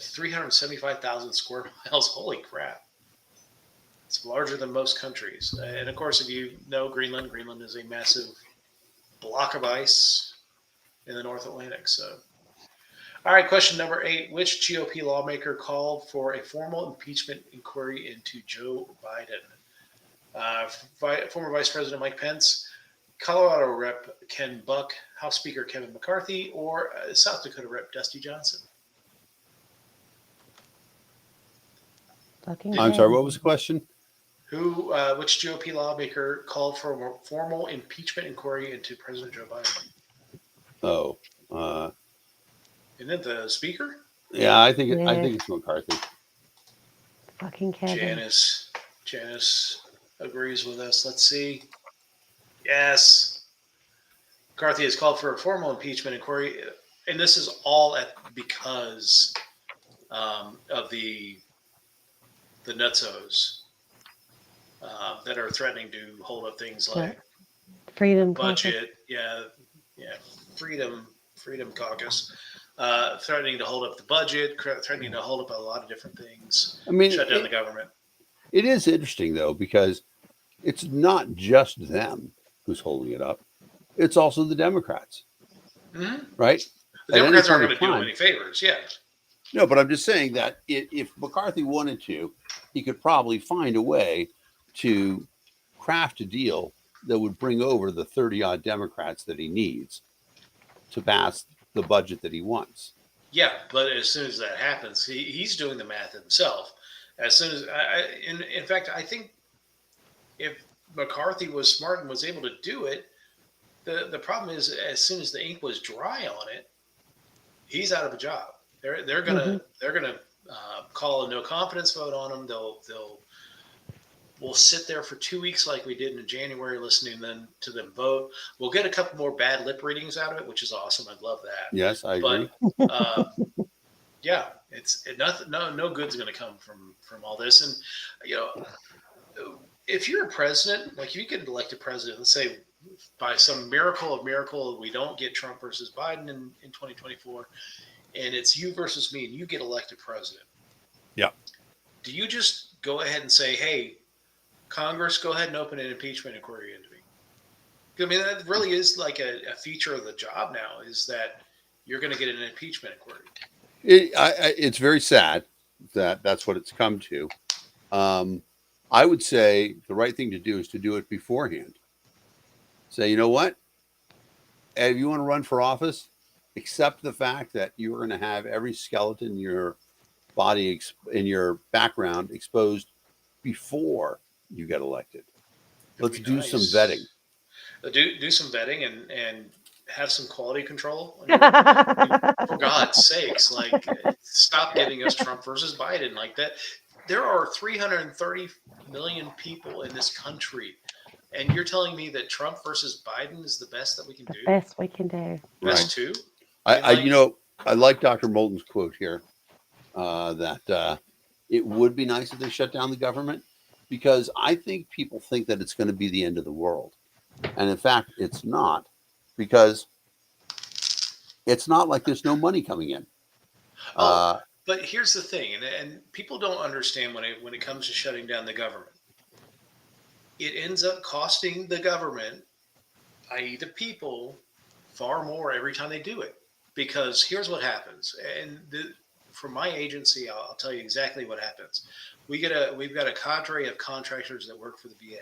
375,000 square miles. Holy crap. It's larger than most countries. And of course, if you know Greenland, Greenland is a massive block of ice in the North Atlantic. So, all right, question number 8. Which GOP lawmaker called for a formal impeachment inquiry into Joe Biden? Former Vice President Mike Pence, Colorado Rep. Ken Buck, House Speaker Kevin McCarthy, or South Dakota Rep. Dusty Johnson? I'm sorry, what was the question? Which GOP lawmaker called for a formal impeachment inquiry into President Joe Biden? Oh, Isn't it the Speaker? yeah, I think it's McCarthy. Fucking Kevin. Janice agrees with us. Let's see. Yes. McCarthy has called for a formal impeachment inquiry, and this is all because of the nutsos that are threatening to hold up things like Freedom budget. Yeah, Freedom Caucus. Threatening to hold up the budget, threatening to hold up a lot of different things. I mean, shut down the government. It is interesting though, because it's not just them who's holding it up; it's also the Democrats, right? The Democrats aren't going to do him any favors. Yeah. No, but I'm just saying that if McCarthy wanted to, he could probably find a way to craft a deal that would bring over the 30-odd Democrats that he needs to pass the budget that he wants. Yeah, but as soon as that happens, he's doing the math himself. As soon as, in fact, I think if McCarthy was smart and was able to do it, the problem is as soon as the ink was dry on it, he's out of a job. They're gonna call a no confidence vote on him. We'll sit there for 2 weeks like we did in January, listening to them vote. We'll get a couple more bad lip readings out of it, which is awesome. I'd love that. Yes, I agree. But yeah, no good's going to come from all this. And if you're a president, like if you get elected president, let's say by some miracle we don't get Trump versus Biden in 2024, and it's you versus me, and you get elected president. Yeah. Do you just go ahead and say, hey, Congress, go ahead and open an impeachment inquiry into me? I mean, that really is like a feature of the job now, is that you're going to get an impeachment inquiry. It's very sad that that's what it's come to. I would say the right thing to do is to do it beforehand. Say, you know what? If you want to run for office, accept the fact that you're going to have every skeleton in your body, in your background, exposed before you get elected. Let's do some vetting. Do some vetting and have some quality control. I mean, for God's sakes, like, stop giving us Trump versus Biden like that. There are 330 million people in this country, and you're telling me that Trump versus Biden is the best that we can do? Best we can do. Best two? I like Dr. Moulton's quote here, that it would be nice if they shut down the government, because I think people think that it's going to be the end of the world. And in fact, it's not, because it's not like there's no money coming in. But here's the thing, and people don't understand when it comes to shutting down the government. It ends up costing the government, i.e. the people, far more every time they do it. Because here's what happens. And from my agency, I'll tell you exactly what happens. We've got a cadre of contractors that work for the VA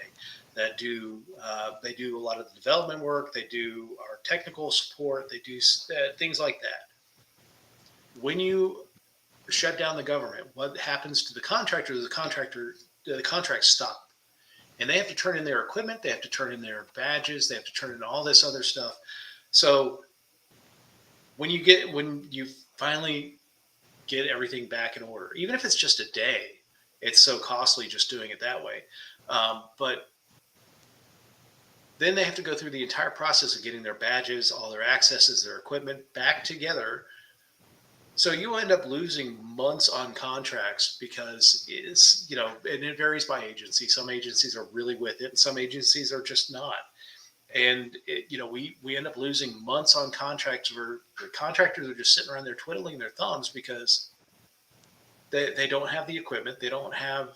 that do a lot of the development work. They do our technical support. They do things like that. When you shut down the government, what happens to the contractor? The contracts stop, and they have to turn in their equipment. They have to turn in their badges. They have to turn in all this other stuff. So when you finally get everything back in order, even if it's just a day, it's so costly just doing it that way. But then they have to go through the entire process of getting their badges, all their accesses, their equipment back together. So you end up losing months on contracts because it's, and it varies by agency. Some agencies are really with it, and some agencies are just not. And we end up losing months on contracts where the contractors are just sitting around there twiddling their thumbs because they don't have the equipment. They don't have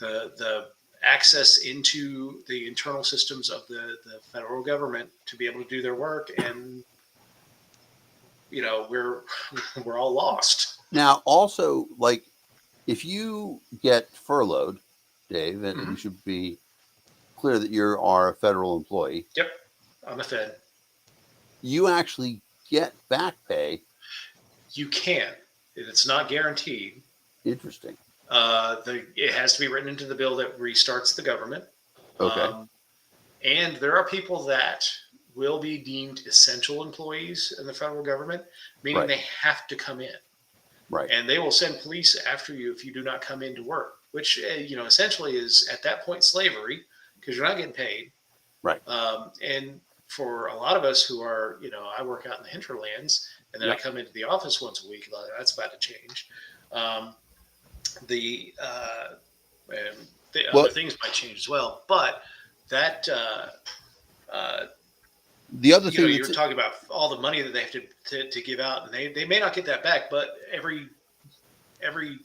the access into the internal systems of the federal government to be able to do their work, and we're we're all lost. Now, also, like, if you get furloughed, Dave, and we Mhm. should be clear that you are a federal employee, Yep, I'm a Fed. you actually get back pay. You can. It's not guaranteed. Interesting. It has to be written into the bill that restarts the government. Okay. Um, and there are people that will be deemed essential employees in the federal government, meaning Right. they have to come in. Right. And they will send police after you if you do not come into work, which essentially is at that point slavery because you're not getting paid. Right. And for a lot of us who are, I work out in the hinterlands, and then I Yep. come into the office once a week. That's about to change. Um, the and the other Well, things might change as well, but that uh, the other thing you're that's talking about all the money that they have to give out, and they may not get that back, but every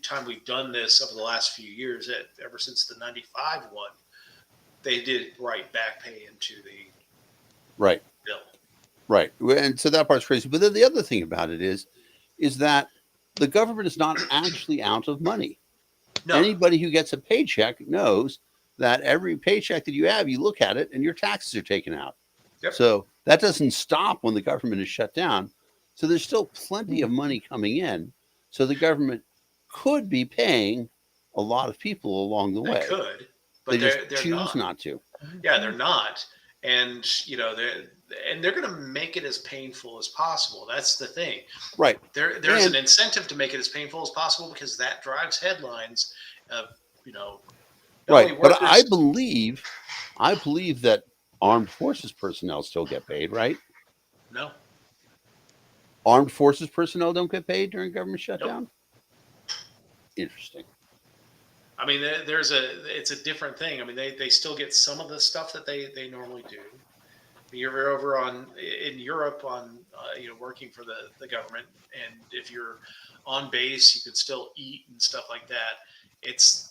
time we've done this over the last few years, ever since the '95 one, they did write back pay into the right. bill. Right. And so that part's crazy. But then the other thing about it is that the government is not actually out of money. No, Anybody who gets a paycheck knows that every paycheck that you have, you look at it and your taxes are taken out. yep, So that doesn't stop when the government is shut down. So there's still plenty of money coming in. So the government could be paying a lot of people along the they way. could, They but just they're choose not. not to. Yeah, they're not, and they're going to make it as painful as possible. That's the thing. Right. There's an And incentive to make it as painful as possible because that drives headlines of not only right. But workers. I believe that armed forces personnel still get paid, right? No, Armed forces personnel don't get paid during government nope. shutdown? Interesting. I mean, it's a different thing. I mean, they still get some of the stuff that they normally do. You're over in Europe on working for the government, and if you're on base, you can still eat and stuff like that. It's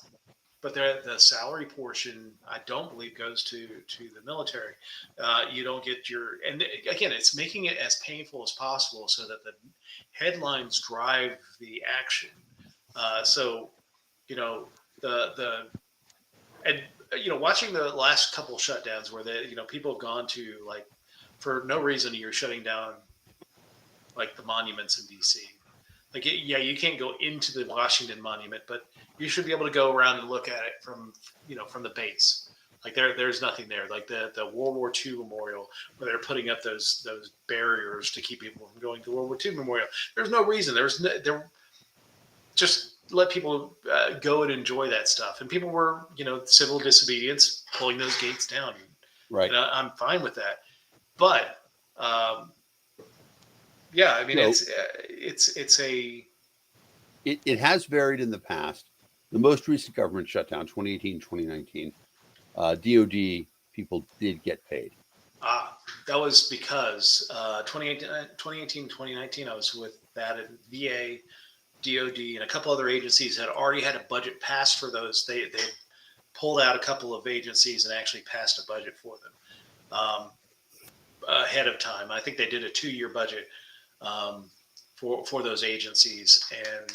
but the salary portion, I don't believe, goes to the military. You don't get and again, it's making it as painful as possible so that the headlines drive the action. So the and watching the last couple shutdowns where people have gone to, like, for no reason you're shutting down like the monuments in DC. Like, yeah, you can't go into the Washington Monument, but you should be able to go around and look at it from the base. Like, there's nothing there. Like the World War II memorial, where they're putting up those barriers to keep people from going to World War II memorial. There's no reason. There just let people go and enjoy that stuff. And people were, civil disobedience, pulling those gates down. Right. And I'm fine with that. But yeah, I mean, No, it's a it has varied in the past. The most recent government shutdown, 2018, 2019, DOD people did get paid. that was because 2018, 2019, I was with that at VA, DOD, and a couple other agencies had already had a budget passed for those. They pulled out a couple of agencies and actually passed a budget for them ahead of time. I think they did a 2-year budget for those agencies, and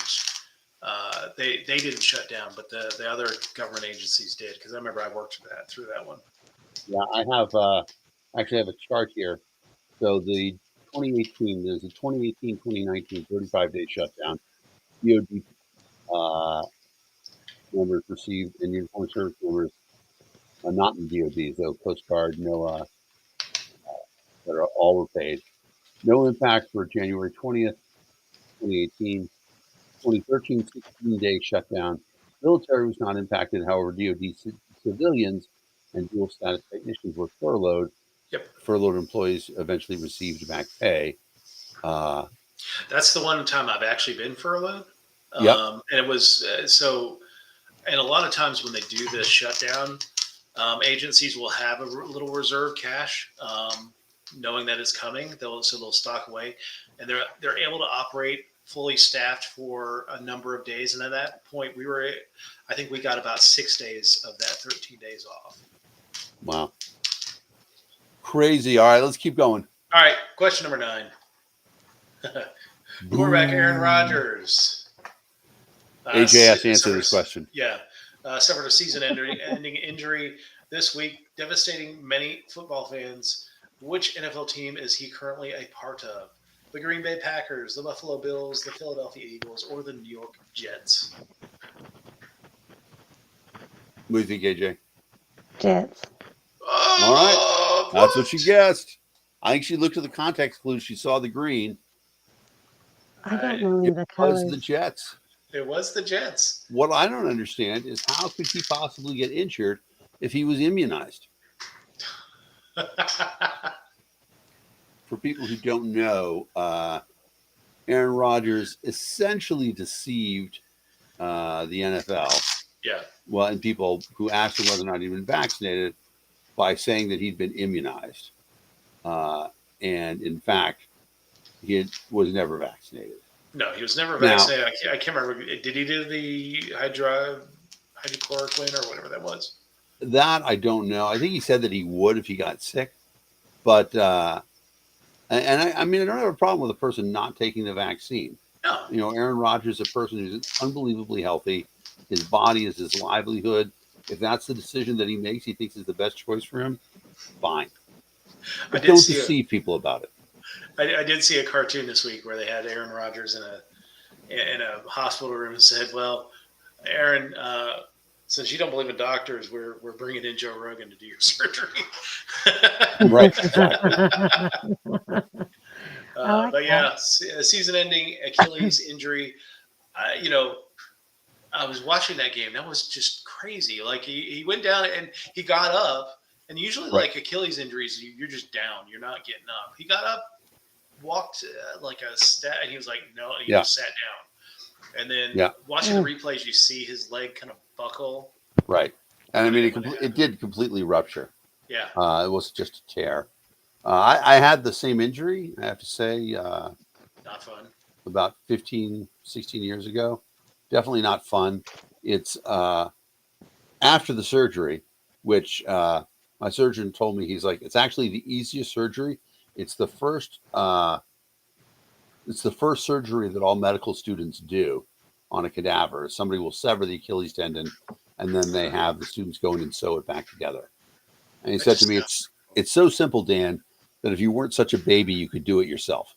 they didn't shut down, but the other government agencies did, because I remember I worked through that one. Yeah, I have actually have a chart here. So the 2018, there's a 2018, 2019, 35-day shutdown. DOD members received, and uniformed service members, not in DOD, so Coast Guard, NOAA, that are all were paid. No impact for January 20th, 2018. 2013 16-day shutdown. Military was not impacted. However, DoD civilians and dual status technicians were furloughed. Yep, Furloughed employees eventually received back pay. that's the one time I've actually been furloughed, Yep. and it was so. And a lot of times when they do this shutdown, agencies will have a little reserve cash, knowing that it's coming. They'll stock away, and they're able to operate fully staffed for a number of days, and at that point, I think we got about 6 days of that 13 days off. Wow. Crazy. All right, let's keep going. All right, question number 9. Quarterback Aaron Rodgers. AJ has to answer this question. Yeah. Suffered a season-ending injury this week, devastating many football fans. Which NFL team is he currently a part of? The Green Bay Packers, the Buffalo Bills, the Philadelphia Eagles, or the New York Jets? What do you think, AJ? Jets. All right. That's what she guessed. I think she looked at the context clues. She saw the green. I don't know any of the It was colors. the Jets. It was the Jets. What I don't understand is how could he possibly get injured if he was immunized? For people who don't know, Aaron Rodgers essentially deceived the NFL. Yeah. Well, and people who asked him whether or not he'd been vaccinated by saying that he'd been immunized. And in fact, he was never vaccinated. No, he was never vaccinated. I can't remember. Did he do the hydrochloroquine or whatever that was? That I don't know. I think he said that he would if he got sick. But, I mean, I don't have a problem with a person not taking the vaccine. No. You know, Aaron Rodgers is a person who's unbelievably healthy. His body is his livelihood. If that's the decision that he makes, he thinks is the best choice for him, fine. But don't deceive people about it. I did see a cartoon this week where they had Aaron Rodgers in a hospital room and said, "Well, Aaron, since you don't believe in doctors, we're bringing in Joe Rogan to do your surgery." Right. But yeah, season-ending Achilles injury. I was watching that game. That was just crazy. Like he went down and he got up. And usually, like Achilles injuries, you're just down. You're not getting up. He got up, walked like a step, and he was like, no, and he just sat down. And then watching the replays, you see his leg kind of buckle. Right. And I mean, it did completely rupture. Yeah. It was just a tear. I had the same injury, I have to say. Not fun. About 15, 16 years ago. Definitely not fun. It's after the surgery, which my surgeon told me, he's like, it's actually the easiest surgery. It's the first surgery that all medical students do on a cadaver. Somebody will sever the Achilles tendon, and then they have the students go in and sew it back together. And he said to me, it's so simple, Dan, that if you weren't such a baby, you could do it yourself.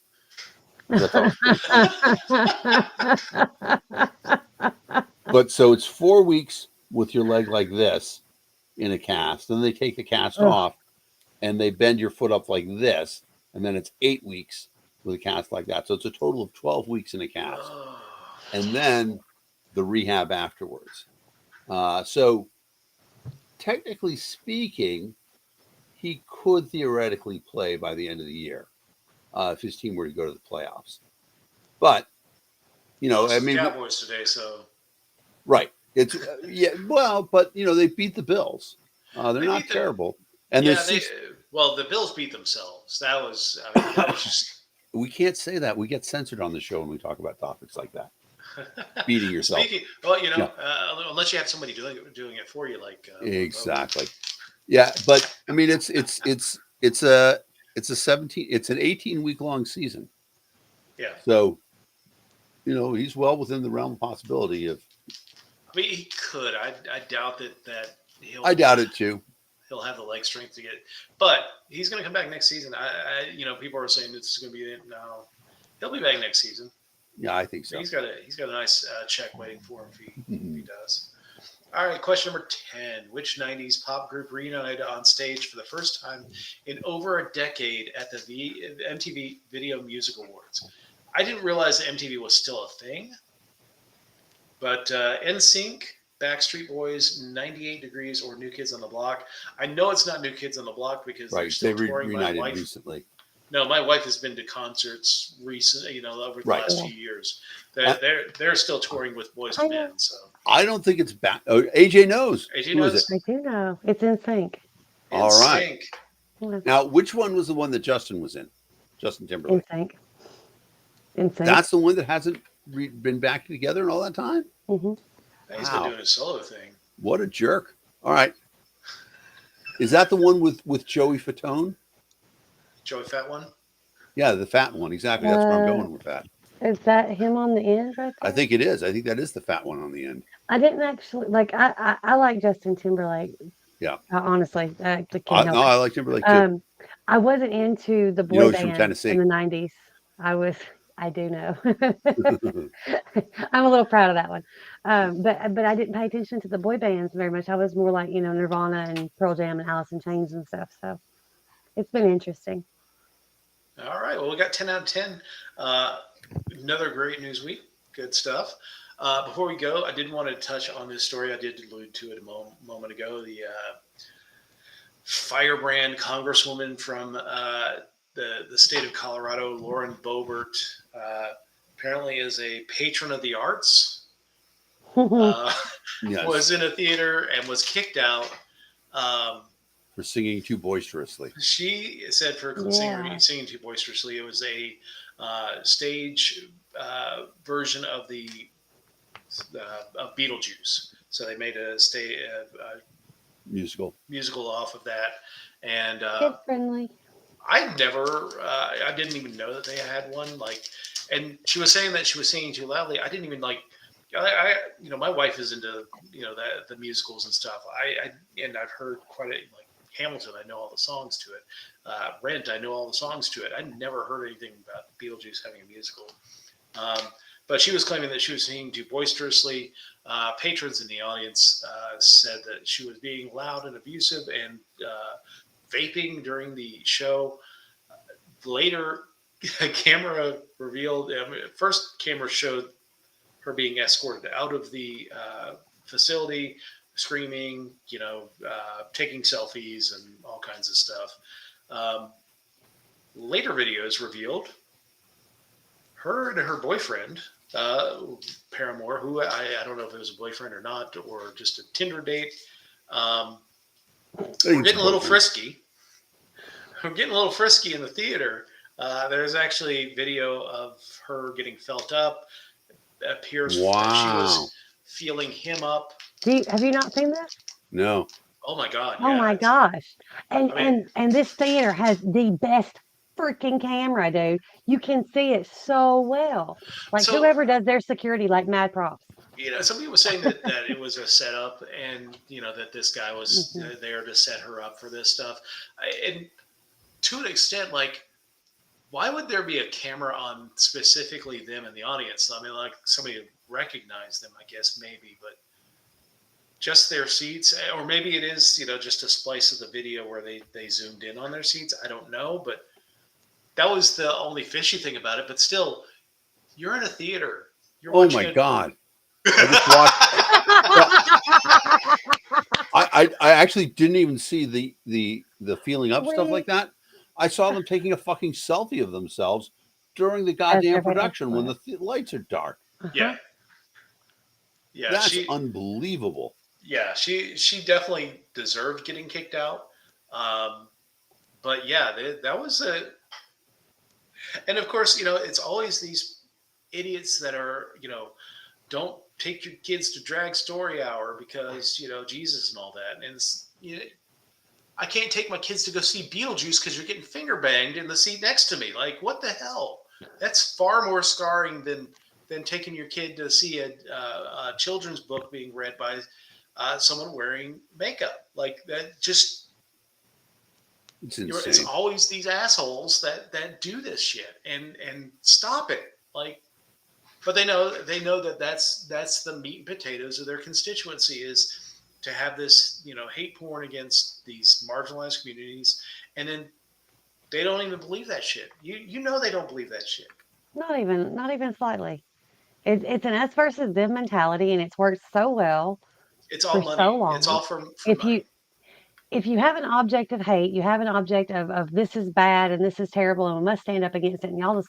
But so it's 4 weeks with your leg like this in a cast. Then they take the cast off and they bend your foot up like this. And then it's 8 weeks with a cast like that. So it's a total of 12 weeks in a cast. And then the rehab afterwards. So technically speaking, he could theoretically play by the end of the year if his team were to go to the playoffs. But, I mean, Cowboys today, so right. It's but they beat the Bills. They're not terrible. And the Bills beat themselves. That was just. We can't say that. We get censored on the show when we talk about topics like that. Beating yourself. Unless you have somebody doing it for you, like exactly. Yeah, but I mean, it's an 18-week long season. Yeah. So, he's well within the realm of possibility of. I mean, he could. I doubt that he'll. I doubt it too. He'll have the leg strength to get it, but he's going to come back next season. People are saying this is going to be it. No, he'll be back next season. Yeah, I think so. He's got a nice check waiting for him if he does. All right, question number 10. Which 90s pop group reunited on stage for the first time in over a decade at the MTV Video Music Awards? I didn't realize that MTV was still a thing, but NSYNC, Backstreet Boys, 98 Degrees, or New Kids on the Block. I know it's not New Kids on the Block because they're still touring. Reunited recently. No, my wife has been to concerts recently, over the last few years. They're still touring with Boys and Men. So I don't think it's back. Oh, AJ knows. AJ knows. Is it? I do know. It's NSYNC. All right. Now, which one was the one that Justin was in? Justin Timberlake. NSYNC. insane. That's the one that hasn't been back together in all that time. Hmm. He's been Wow, doing a solo thing. what a jerk! All right, is that the one with Joey Fatone? Joey Fat One. Yeah, the fat one. Exactly. That's where I'm Uh, going with that. is that him on the end right I there? think it is. I think that is the fat one on the end. I didn't actually like. I like Justin Timberlake. Yeah. Honestly, I can't No, help it. I like Timberlake too. Um, I wasn't into the You know boy he's from bands in Tennessee. the '90s. I was. I do know. I'm a little proud of that one. But I didn't pay attention to the boy bands very much. I was more like Nirvana and Pearl Jam and Alice in Chains and stuff. So it's been interesting. All right. Well, we got 10 out of 10. Uh, Another great news week. Good stuff. Before we go, I did want to touch on this story. I did allude to it a moment ago. The firebrand congresswoman from the state of Colorado, Lauren Boebert, uh, apparently is a patron of the arts. Uh, was Yes, in a theater and was kicked out. Um, for singing too boisterously. she said for Yeah. singing too boisterously, it was a stage version of the of Beetlejuice. So they made a Musical. musical off of that, and Kid friendly. I didn't even know that they had one. Like, and she was saying that she was singing too loudly. I didn't even like. My wife is into the musicals and stuff. And I've heard quite a like Hamilton. I know all the songs to it. Rent. I know all the songs to it. I never heard anything about Beetlejuice having a musical. Um, but she was claiming that she was singing too boisterously. Patrons in the audience said that she was being loud and abusive and vaping during the show. Later, a camera revealed. First, camera showed her being escorted out of the facility, screaming, taking selfies and all kinds of stuff. Um, Later videos revealed her and her boyfriend, Paramore, who I don't know if it was a boyfriend or not, or just a Tinder date. Um, we're getting a little frisky. We're getting a little frisky in the theater. There's actually video of her getting felt up. It appears that she Wow. was feeling him up. Have you not seen this? No. Oh my god, Oh yeah. my gosh. And I mean, and this theater has the best freaking camera, dude. You can see it so well. Like so whoever does their security like mad props. some people were saying that it was a setup, and that this guy was Hmm. there to set her up for this stuff. And to an extent, like, why would there be a camera on specifically them in the audience? I mean, like somebody recognized them, I guess maybe, but just their seats, or maybe it is just a splice of the video where they zoomed in on their seats. I don't know, but that was the only fishy thing about it. But still, you're in a theater. You're Oh watching my a. God. I just watched. I actually didn't even see the feeling up stuff like Sweet. that. I saw them taking a fucking selfie of themselves during the As goddamn they're being production when escorted. the lights are dark. Uh-huh. Yeah, yeah. That's unbelievable. She definitely deserved getting kicked out. Um, but yeah, that was a. And of course, it's always these idiots that are, don't take your kids to drag story hour because Jesus and all that. And I can't take my kids to go see Beetlejuice because you're getting finger banged in the seat next to me. Like, what the hell? That's far more scarring than taking your kid to see a children's book being read by someone wearing makeup. Like that, just It's it's insane. always these assholes that do this shit and stop it. Like, but they know that that's the meat and potatoes of their constituency is to have this hate porn against these marginalized communities, and then they don't even believe that shit. They don't believe that shit. Not even slightly. It's an us versus them mentality, and it's worked so well It's for all so money. It's long. all for If money. you have an object of hate, you have an object of this is bad and this is terrible and we must stand up against it, and y'all just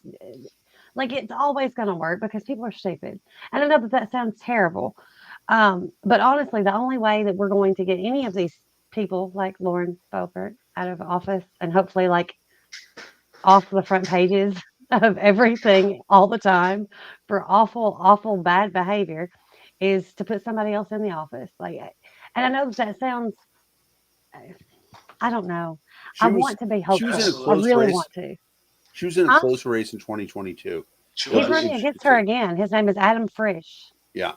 like it's always going to work because people are stupid. And I know that sounds terrible, but honestly, the only way that we're going to get any of these people like Lauren Boebert out of office and hopefully like off the front pages of everything all the time for awful, awful bad behavior is to put somebody else in the office. Like, and I know that sounds, I don't know. I She was want to be she was in a hopeful. I Absolutely. close really race. want to. She was in a Huh? close race in 2022. She It'll He's be was. running interesting to against her see. again. His name is Adam Frisch. Yeah,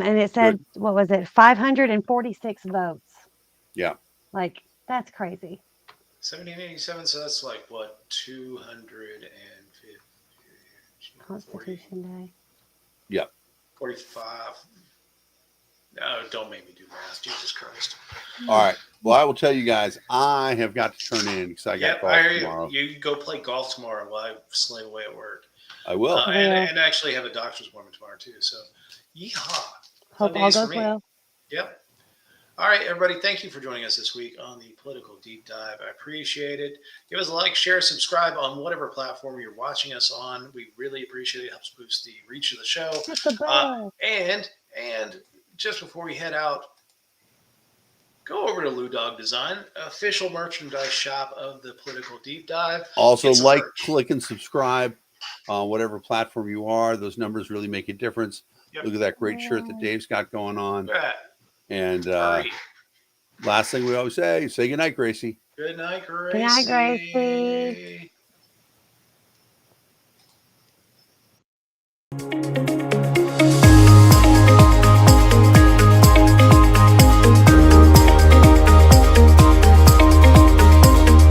And it good. said, what was it? 546 votes. Yeah, Like, that's crazy. 1787, so that's like what, 250, 40, Constitution Day. yeah. 45. No, don't make me do math. Jesus Christ. All right. Well, I will tell you guys, I have got to turn in because I got Yep, golf I hear tomorrow. you. You go play golf tomorrow while I slay away at work. I will. I And, will. and actually have a doctor's appointment tomorrow, too. So, yeehaw. Fun Hope all days for goes me. well. Yep. All right, everybody, thank you for joining us this week on the Political Deep Dive. I appreciate it. Give us a like, share, subscribe on whatever platform you're watching us on. We really appreciate it. It helps boost the reach of the show. Hit the bell. And just before we head out, go over to Lou Dog Design, official merchandise shop of the Political Deep Dive. Also, Get some like, merch. click, and subscribe on whatever platform you are. Those numbers really make a difference. Yep. Look at that great shirt that Dave's got going on. Yeah. And Hurry. last thing we always say goodnight, Gracie. Good night, Good night, Gracie. Gracie.